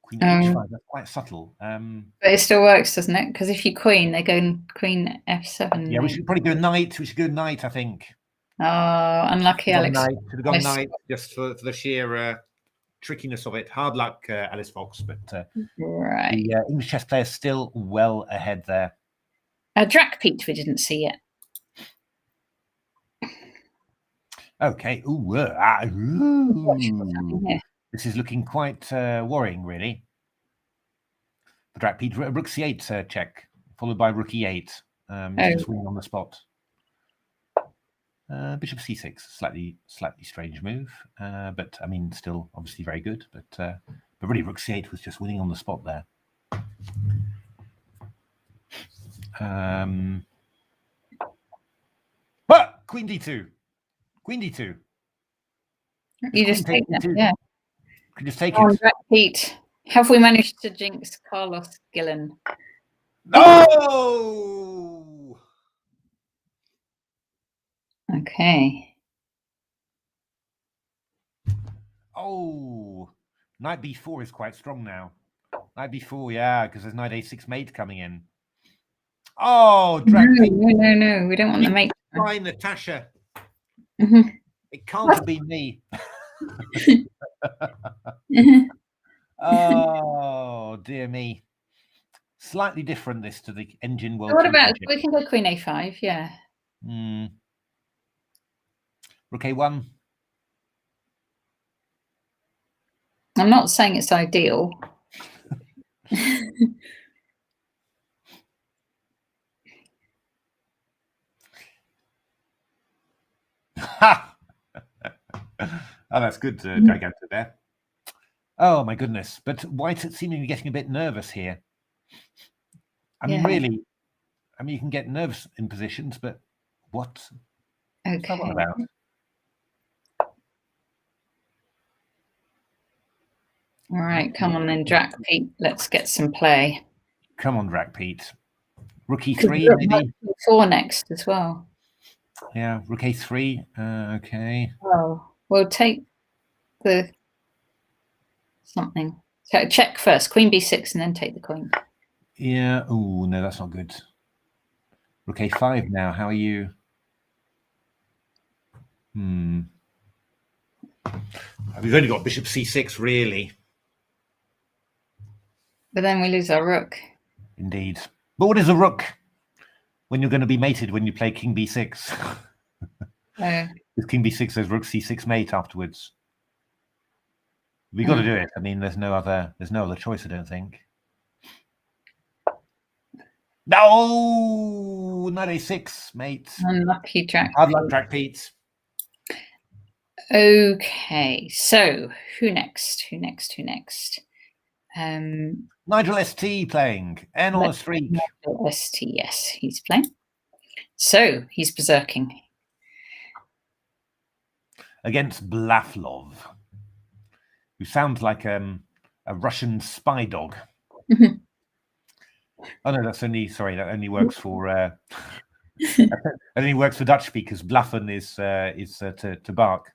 B: queen h5, that's quite subtle.
A: But it still works, doesn't it? Because if you queen, they go queen f7.
B: Yeah, we should probably go knight. We should go knight, I think.
A: Oh, unlucky, Alex.
B: Should have gone knight just for the sheer trickiness of it. Hard luck, Alice Fox, but
A: right.
B: The English chess player is still well ahead there.
A: Drakpeat we didn't see yet.
B: Okay. Ooh, this is looking quite worrying, really. For Drakpeat, rook c8 check, followed by rook e8. Just winning on the spot. Bishop c6, slightly strange move, but I mean, still obviously very good. But really, rook c8 was just winning on the spot there. But queen d2, queen d2.
A: You just take that, yeah.
B: You just take it.
A: Drakpeat, have we managed to jinx Carlos Gillen?
B: No.
A: Okay.
B: Oh, knight b4 is quite strong now. Knight b4, yeah, because there's knight a6 mate coming in. Oh, drag
A: No,
B: pink.
A: no, we don't want the mate.
B: Fine, Natasha.
A: Mhm.
B: It can't have been me. Oh, dear me. Slightly different this to the Engine World
A: What about,
B: Championship.
A: we can go queen a5, yeah.
B: Rook a1.
A: I'm not saying it's ideal.
B: Ha! Oh, that's good, Giganto there. Oh, my goodness. But White seemingly getting a bit nervous here. I mean, really, I mean, you can get nervous in positions, but what's that one about?
A: All right, come on then, Drac Pete. Let's get some play.
B: Come on, Drac Pete. Rook e3, maybe.
A: 4 next as well.
B: Yeah, Rook a3. Okay.
A: Oh, we'll take the something. So check first, queen b6, and then take the queen.
B: Yeah. Oh no, that's not good. Rook a5 now. How are you? We've only got bishop c6, really.
A: But then we lose our rook.
B: Indeed. But what is a rook when you're going to be mated when you play king b6? With king b6, there's rook c6 mate afterwards. We got to do it. I mean, there's no other choice, I don't think. No, knight a6, mate.
A: Unlucky Drac.
B: Hard luck, Drac Pete.
A: Okay, so who next?
B: Nigel ST playing. N on a streak.
A: Nigel ST, yes, he's playing. So he's berserking.
B: Against Blaflov, who sounds like a Russian spy dog. Oh no, that's only that only works for that only works for Dutch speakers. Blaffen is to bark.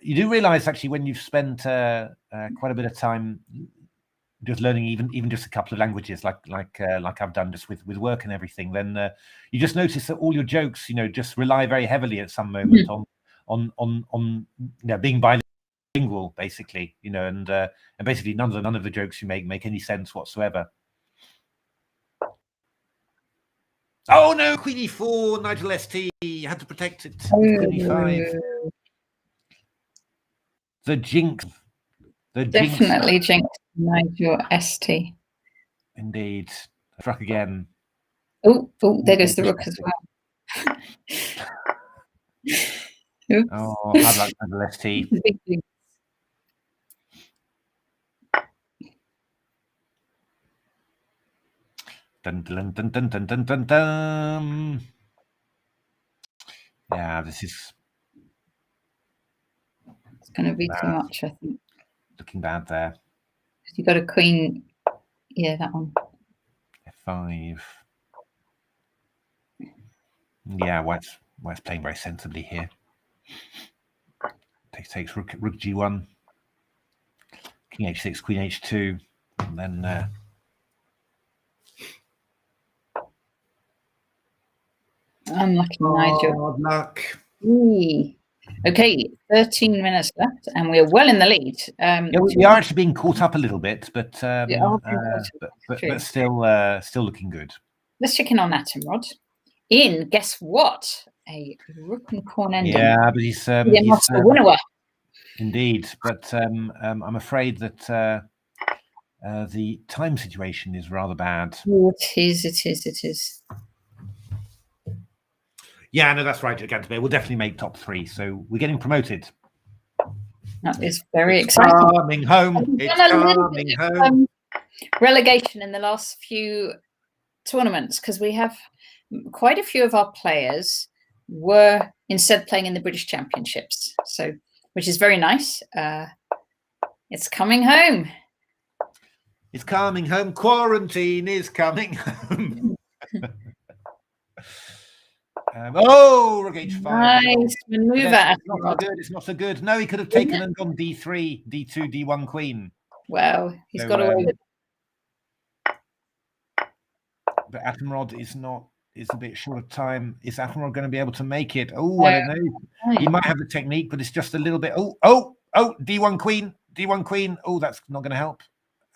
B: You do realize actually when you've spent quite a bit of time just learning even just a couple of languages like I've done just with work and everything, then you just notice that all your jokes, just rely very heavily at some moment on being bilingual, basically, and basically none of the jokes you make any sense whatsoever. Oh no, Queen e4, Nigel ST, you had to protect it. Queen e5. The jinx.
A: Definitely jinx. Nigel ST.
B: Indeed. Struck again.
A: Oh, there goes the rook as well.
B: Oh, hard luck, Nigel ST. Dun, dun, dun, dun, dun, dun, dun, dun. Yeah, this is...
A: It's going to be too much, I think.
B: Looking bad there.
A: You got a queen. Yeah, that one.
B: F5. Yeah, White's playing very sensibly here. Takes rook g1. King h6, queen h2. And then...
A: Unlucky Nigel.
B: Hard luck.
A: Okay, 13 minutes left, and we're well in the lead.
B: Yeah, we are actually being caught up a little bit, but still looking good.
A: Let's check in on Atomrod. Ian, guess what? A rook and pawn ending.
B: Yeah, but he's
A: a winner.
B: Indeed, but I'm afraid that the time situation is rather bad.
A: Oh, it is.
B: Yeah, no, that's right, Giganto. We'll definitely make top 3, so we're getting promoted.
A: That is very exciting.
B: Coming home. It's coming home.
A: Relegation in the last few tournaments, because we have quite a few of our players were instead playing in the British Championships, so which is very nice. It's coming home.
B: It's coming home. Quarantine is coming home. Rook h5.
A: Nice maneuver.
B: It's not so good. No, he could have taken and gone d3, d2, d1 queen.
A: Well, he's
B: So,
A: got away with it.
B: But Attenrod is not. Is a bit short of time. Is Attenrod going to be able to make it? Oh, I don't know. He might have the technique, but it's just a little bit. Oh! D1 Queen. D1 Queen. Oh, that's not going to help.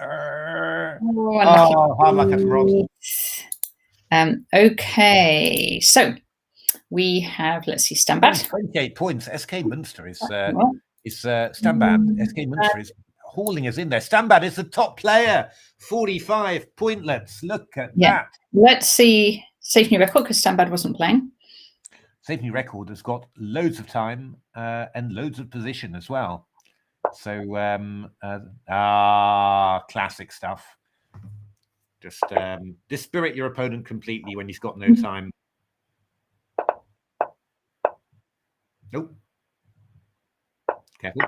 B: Hard luck, Attenrod.
A: Okay, so we have, let's see, Standbad.
B: 28 points. SK Munster is Standbad. SK Munster is hauling us in there. Standbad is the top player. 45 pointlets. Look at that.
A: Let's see Safe New Record, because Standbad wasn't playing.
B: Safe New Record has got loads of time and loads of position as well. So classic stuff. Just dispirit your opponent completely when he's got no time. Nope. Careful.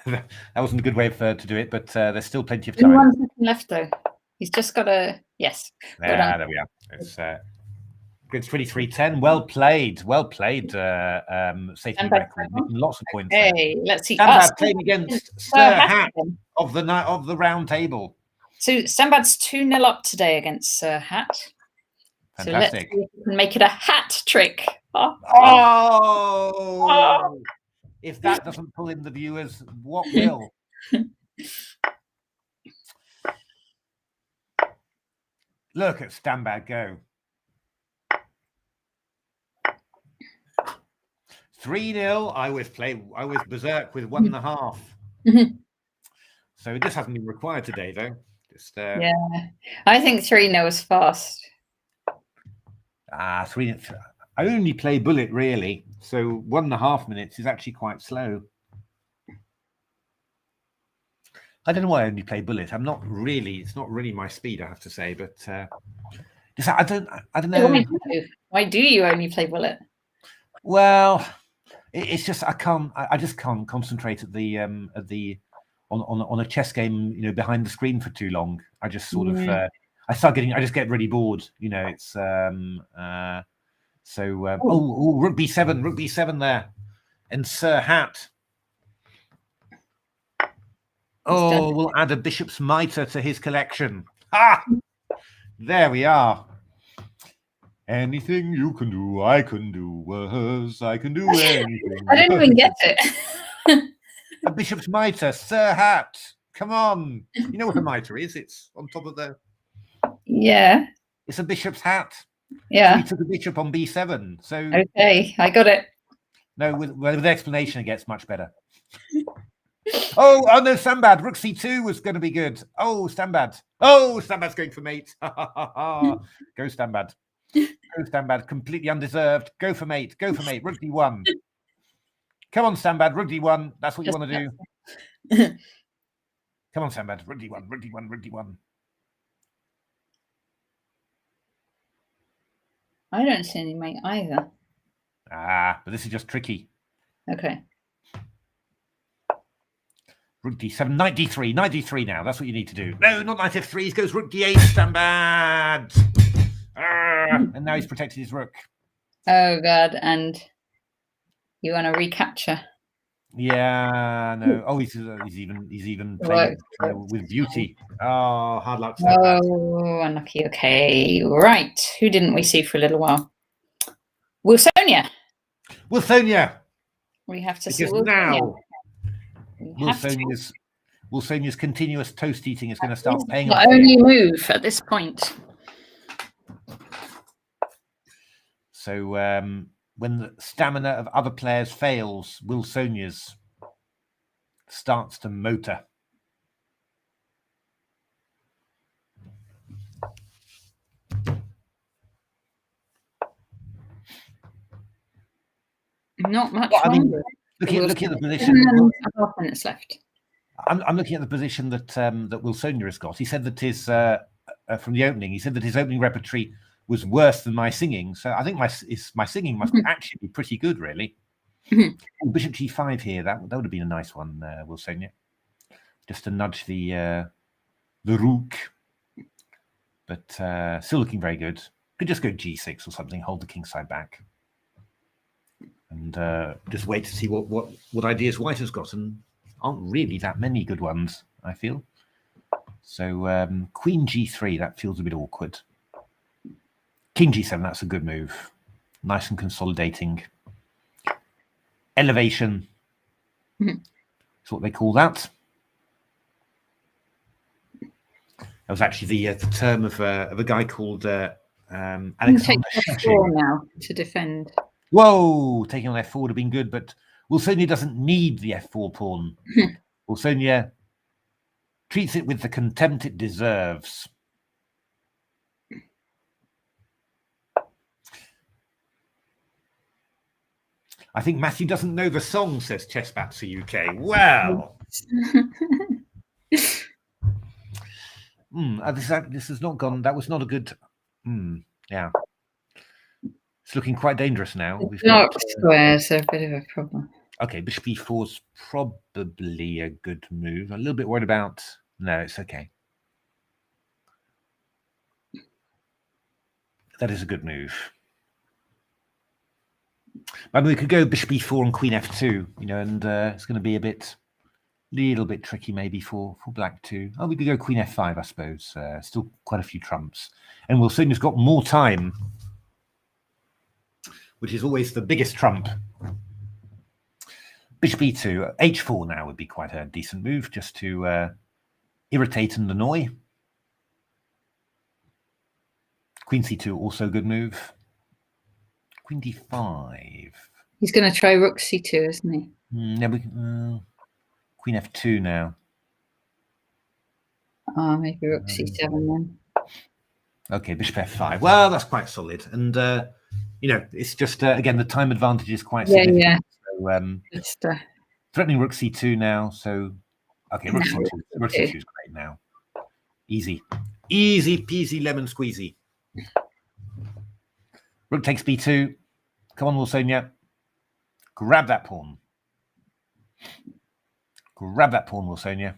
B: That wasn't a good way to do it, but there's still plenty of time.
A: 1 second left, though. He's just got to, yes.
B: There we are. It's 23-10. Well played. Well played, Safety Record. Making lots of points.
A: Okay, let's see.
B: Standbad playing against Sir Hat of the round table.
A: So Standbad's 2-0 up today against Sir Hat.
B: Fantastic.
A: So let's see if we can make it a hat trick.
B: If that doesn't pull in the viewers, what will? Look at Standbad go. 3-0. I was berserk with 1.5. So this hasn't been required today, though.
A: Yeah, I think 3-0 is fast.
B: 3. I only play bullet, really, so 1.5 minutes is actually quite slow. I don't know why I only play bullet. I'm not really. It's not really my speed, I have to say. But I don't know.
A: Why do you only play bullet?
B: Well, it's just I just can't concentrate on a chess game, you know, behind the screen for too long. I just sort of I just get really bored. You know, it's rook b7 there, and Sir Hat. Oh, we'll add a bishop's mitre to his collection. There we are. Anything you can do, I can do worse. I can do anything.
A: I don't even get it.
B: A bishop's mitre, Sir Hat. Come on. You know what a mitre is? It's on top of the...
A: Yeah.
B: It's a bishop's hat.
A: Yeah.
B: So he took a bishop on b7. So
A: okay, I got it.
B: No, with the explanation, it gets much better. Oh no, Standbad. Rook c2 was going to be good. Oh, Standbad. Oh, Standbad's going for mate. Go Standbad. Go Standbad. Completely undeserved. Go for mate. Go for mate. Rook d1. Come on, Standbad. Rook d1. That's what you want to do. Come on, Standbad. Rook d1. Rook d1. Rook d1.
A: I don't see any mate either.
B: But this is just tricky.
A: Okay.
B: Rook d7, knight d3, knight d3 now. That's what you need to do. No, not knight f3. He goes rook d8, Standbad. And now he's protected his rook.
A: Oh, God. And you want to recapture?
B: Yeah, no. Oh, he's even playing with beauty. Oh, hard luck, Standbad.
A: Oh, unlucky. Okay. Right. Who didn't we see for a little while? Wilsonia.
B: Wilsonia.
A: We have to
B: because
A: see Wilsonia.
B: Now Wilsonia's continuous toast eating is going to start paying off.
A: The only move at this point.
B: So when the stamina of other players fails, Wilsonia's starts to motor.
A: Not much.
B: Well, I mean, looking at the position.
A: 12 minutes left.
B: I'm looking at the position that that Wilsonia has got. He said that his from the opening. He said that his opening repertory was worse than my singing. So I think my singing must actually be pretty good, really. Bishop g5 here. That would have been a nice one, Wilsonia. Just to nudge the rook, but still looking very good. Could just go g6 or something. Hold the king side back. And just wait to see what ideas White has got and aren't really that many good ones, I feel. So Queen G3, that feels a bit awkward. King G7, that's a good move. Nice and consolidating. Elevation. That's what they call that. That was actually the term of a guy called Alexander
A: F4 now to defend.
B: Whoa, taking on F4 would have been good, but Wilsonia doesn't need the F4 pawn. Wilsonia treats it with the contempt it deserves. I think Matthew doesn't know the song, says Chessbatzer UK. Well, this has not gone. That was not a good. Yeah, it's looking quite dangerous now.
A: We've got squares, so a bit of a problem.
B: Okay, Bishop E4 is probably a good move. I'm a little bit worried about. No, it's okay. That is a good move. I mean, we could go Bishop E4 and Queen F2, you know, and it's going to be a little bit tricky maybe for Black too. Oh, we could go Queen F5, I suppose. Still quite a few trumps, and Wilsonia's got more time, which is always the biggest trump. Bishop E2, H4 now would be quite a decent move, just to irritate and annoy. Queen C2, also a good move. Queen D5.
A: He's going to try Rook C2, isn't he?
B: Yeah, Queen F2 now.
A: Oh, maybe Rook C7 then.
B: Okay, Bishop F5. Well, that's quite solid, and you know, it's just again the time advantage is quite significant.
A: Yeah.
B: So, threatening Rook C2 now. So, okay, Rook C2. Rook C2 is great now. Easy peasy lemon squeezy. Rook takes B2. Come on, Wilsonia. Grab that pawn. Grab that pawn, Wilsonia.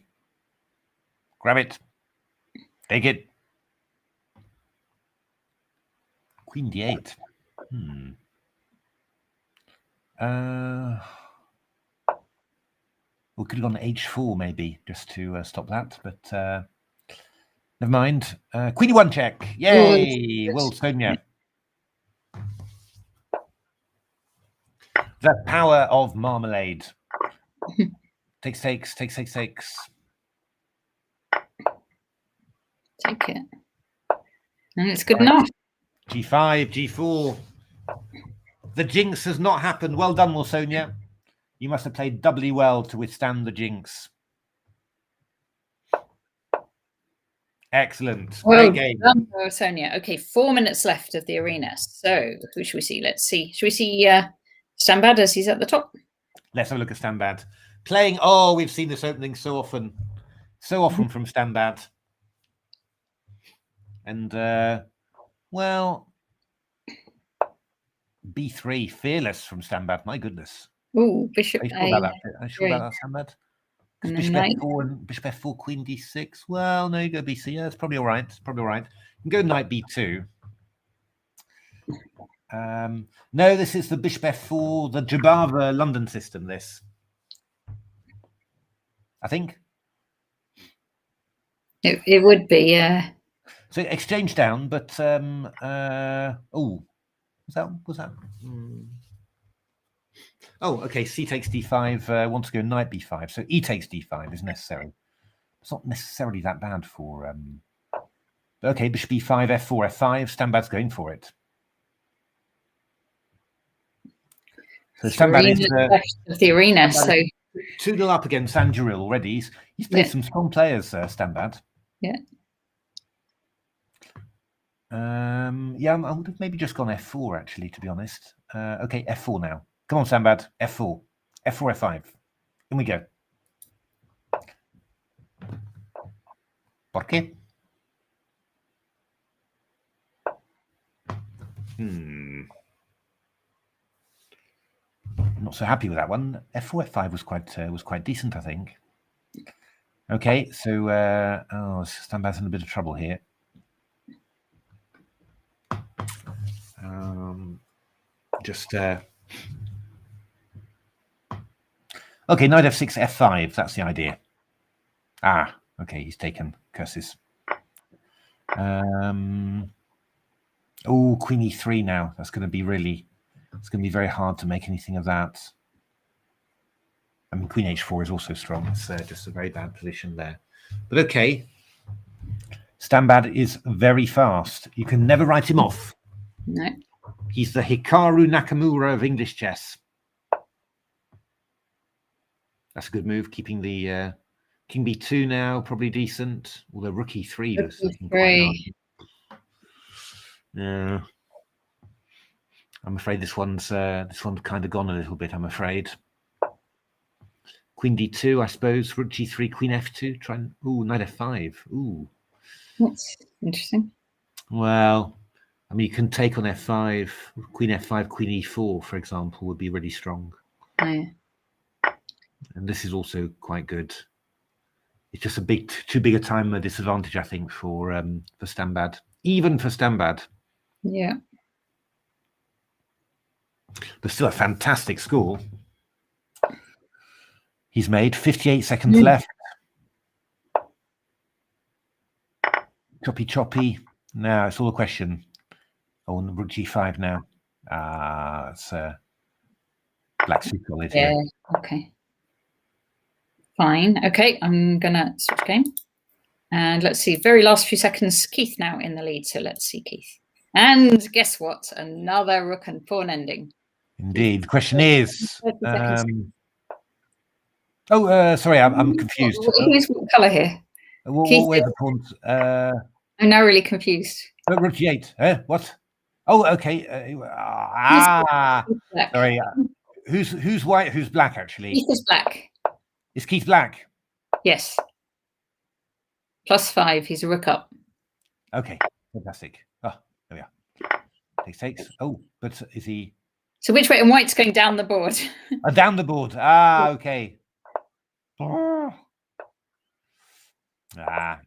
B: Grab it. Take it. Queen D8. We could have gone H4 maybe, just to stop that, but never mind. Queen E1 check. Yay! Wilsonia. The power of marmalade. Takes.
A: Take it. And it's good enough.
B: G5, G4. The jinx has not happened. Well done, Wilsonia. You must have played doubly well to withstand the jinx. Excellent.
A: Well
B: great game.
A: done, Wilsonia. Okay, 4 minutes left of the arena. So who should we see? Let's see. Should we see Stambad as he's at the top?
B: Let's have a look at Stambad. Playing, oh, we've seen this opening so often. So often from Stambad. And, well, B3, fearless from Stambad. My goodness.
A: Oh, Bishop
B: Are you sure about that? Are you sure about that, Stambad? Bishop F4 and Bishop F4, Queen D6. Well, no, you go BC. Yeah, it's probably all right. It's probably all right. You can go Knight B2. No, this is the Bishop F4, the Jabava London system, this. I think.
A: It would be, yeah.
B: So exchange down, but oh, was that? Oh, okay. C takes D5. Want to go Knight B5, so E takes D5 is necessary. It's not necessarily that bad for. Okay, Bishop E5, F4, F5. Stambad's going for it. So Stambad is
A: of the arena. So
B: 2-0 up against Sanjuril already. He's played some strong players, Stambad.
A: Yeah.
B: Yeah, I would have maybe just gone F4 actually, to be honest. Okay, F4 now. Come on, Stambad. F4. F4, F5. In we go. ¿Por qué? Not so happy with that one. F4, F5 was quite decent, I think. Okay, so Stambad's in a bit of trouble here. Okay, knight f6, f5. That's the idea. Ah, okay, he's taken curses. Oh, queen e3 now. That's going to be really, it's going to be very hard to make anything of that. I mean, queen h4 is also strong. It's just a very bad position there. But okay. Stambad is very fast. You can never write him off.
A: No.
B: He's the Hikaru Nakamura of English chess. That's a good move, keeping the king b2 now, probably decent. Although rook e3 was looking quite hard. Yeah. I'm afraid this one's kind of gone a little bit, I'm afraid. Queen d2, I suppose. Rook g3, queen f2. Try and knight f5. Ooh.
A: That's interesting.
B: Well, I mean, you can take on f5, queen f5, queen e4, for example, would be really strong.
A: Oh, yeah.
B: And this is also quite good. It's just a too big a time disadvantage, I think, for Stambad, even for Stambad.
A: Yeah.
B: But still a fantastic score. He's made 58 seconds left. Choppy. Now it's all a question. Oh, and rook g5 now. It's black suit solid.
A: Yeah. Okay. Fine. Okay, I'm gonna switch game. And let's see, very last few seconds, Keith now in the lead. So let's see, Keith. And guess what? Another rook and pawn ending.
B: Indeed. The question is... sorry, I'm confused.
A: What colour here?
B: Where's the pawns?
A: I'm now really confused.
B: Rook g8. What? Oh, okay. Sorry. Who's white? Who's black? Actually,
A: Keith is black.
B: Is Keith black?
A: Yes. +5. He's a rook up.
B: Okay, fantastic. Oh, there we are. Takes. Oh, but is he?
A: So which way? And white's going down the board.
B: Down the board. Okay.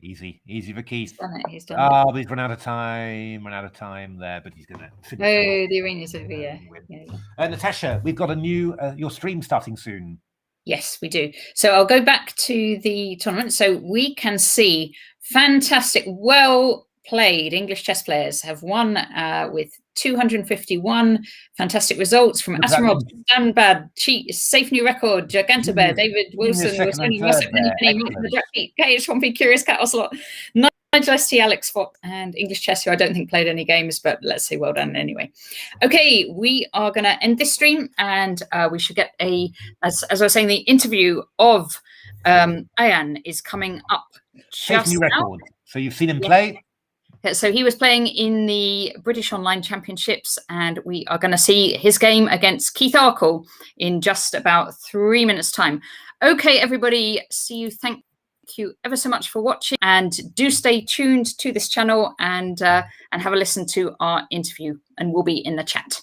B: Easy for Keith.
A: He's done it.
B: But he's run out of time there, but he's gonna finish.
A: Oh, the arena's over here. Yeah.
B: Natasha, we've got a new your stream starting soon.
A: Yes, we do. So I'll go back to the tournament. So we can see fantastic, well played English chess players have won with 251 fantastic results from Asimov, Stambad, Cheat, Safe New Record, Gigantabear, David Wilson, KH1P, Curious Cat, Ocelot, Nigel ST, Alex Fox, and English Chess, who I don't think played any games, but let's say well done anyway. Okay, we are going to end this stream, and we should get as I was saying, the interview of Ayan is coming up just
B: New
A: now.
B: Record. So you've seen him play?
A: So he was playing in the British Online Championships, and we are going to see his game against Keith Arkle in just about 3 minutes' time. Okay, everybody, see you. Thank you ever so much for watching, and do stay tuned to this channel and have a listen to our interview, and we'll be in the chat.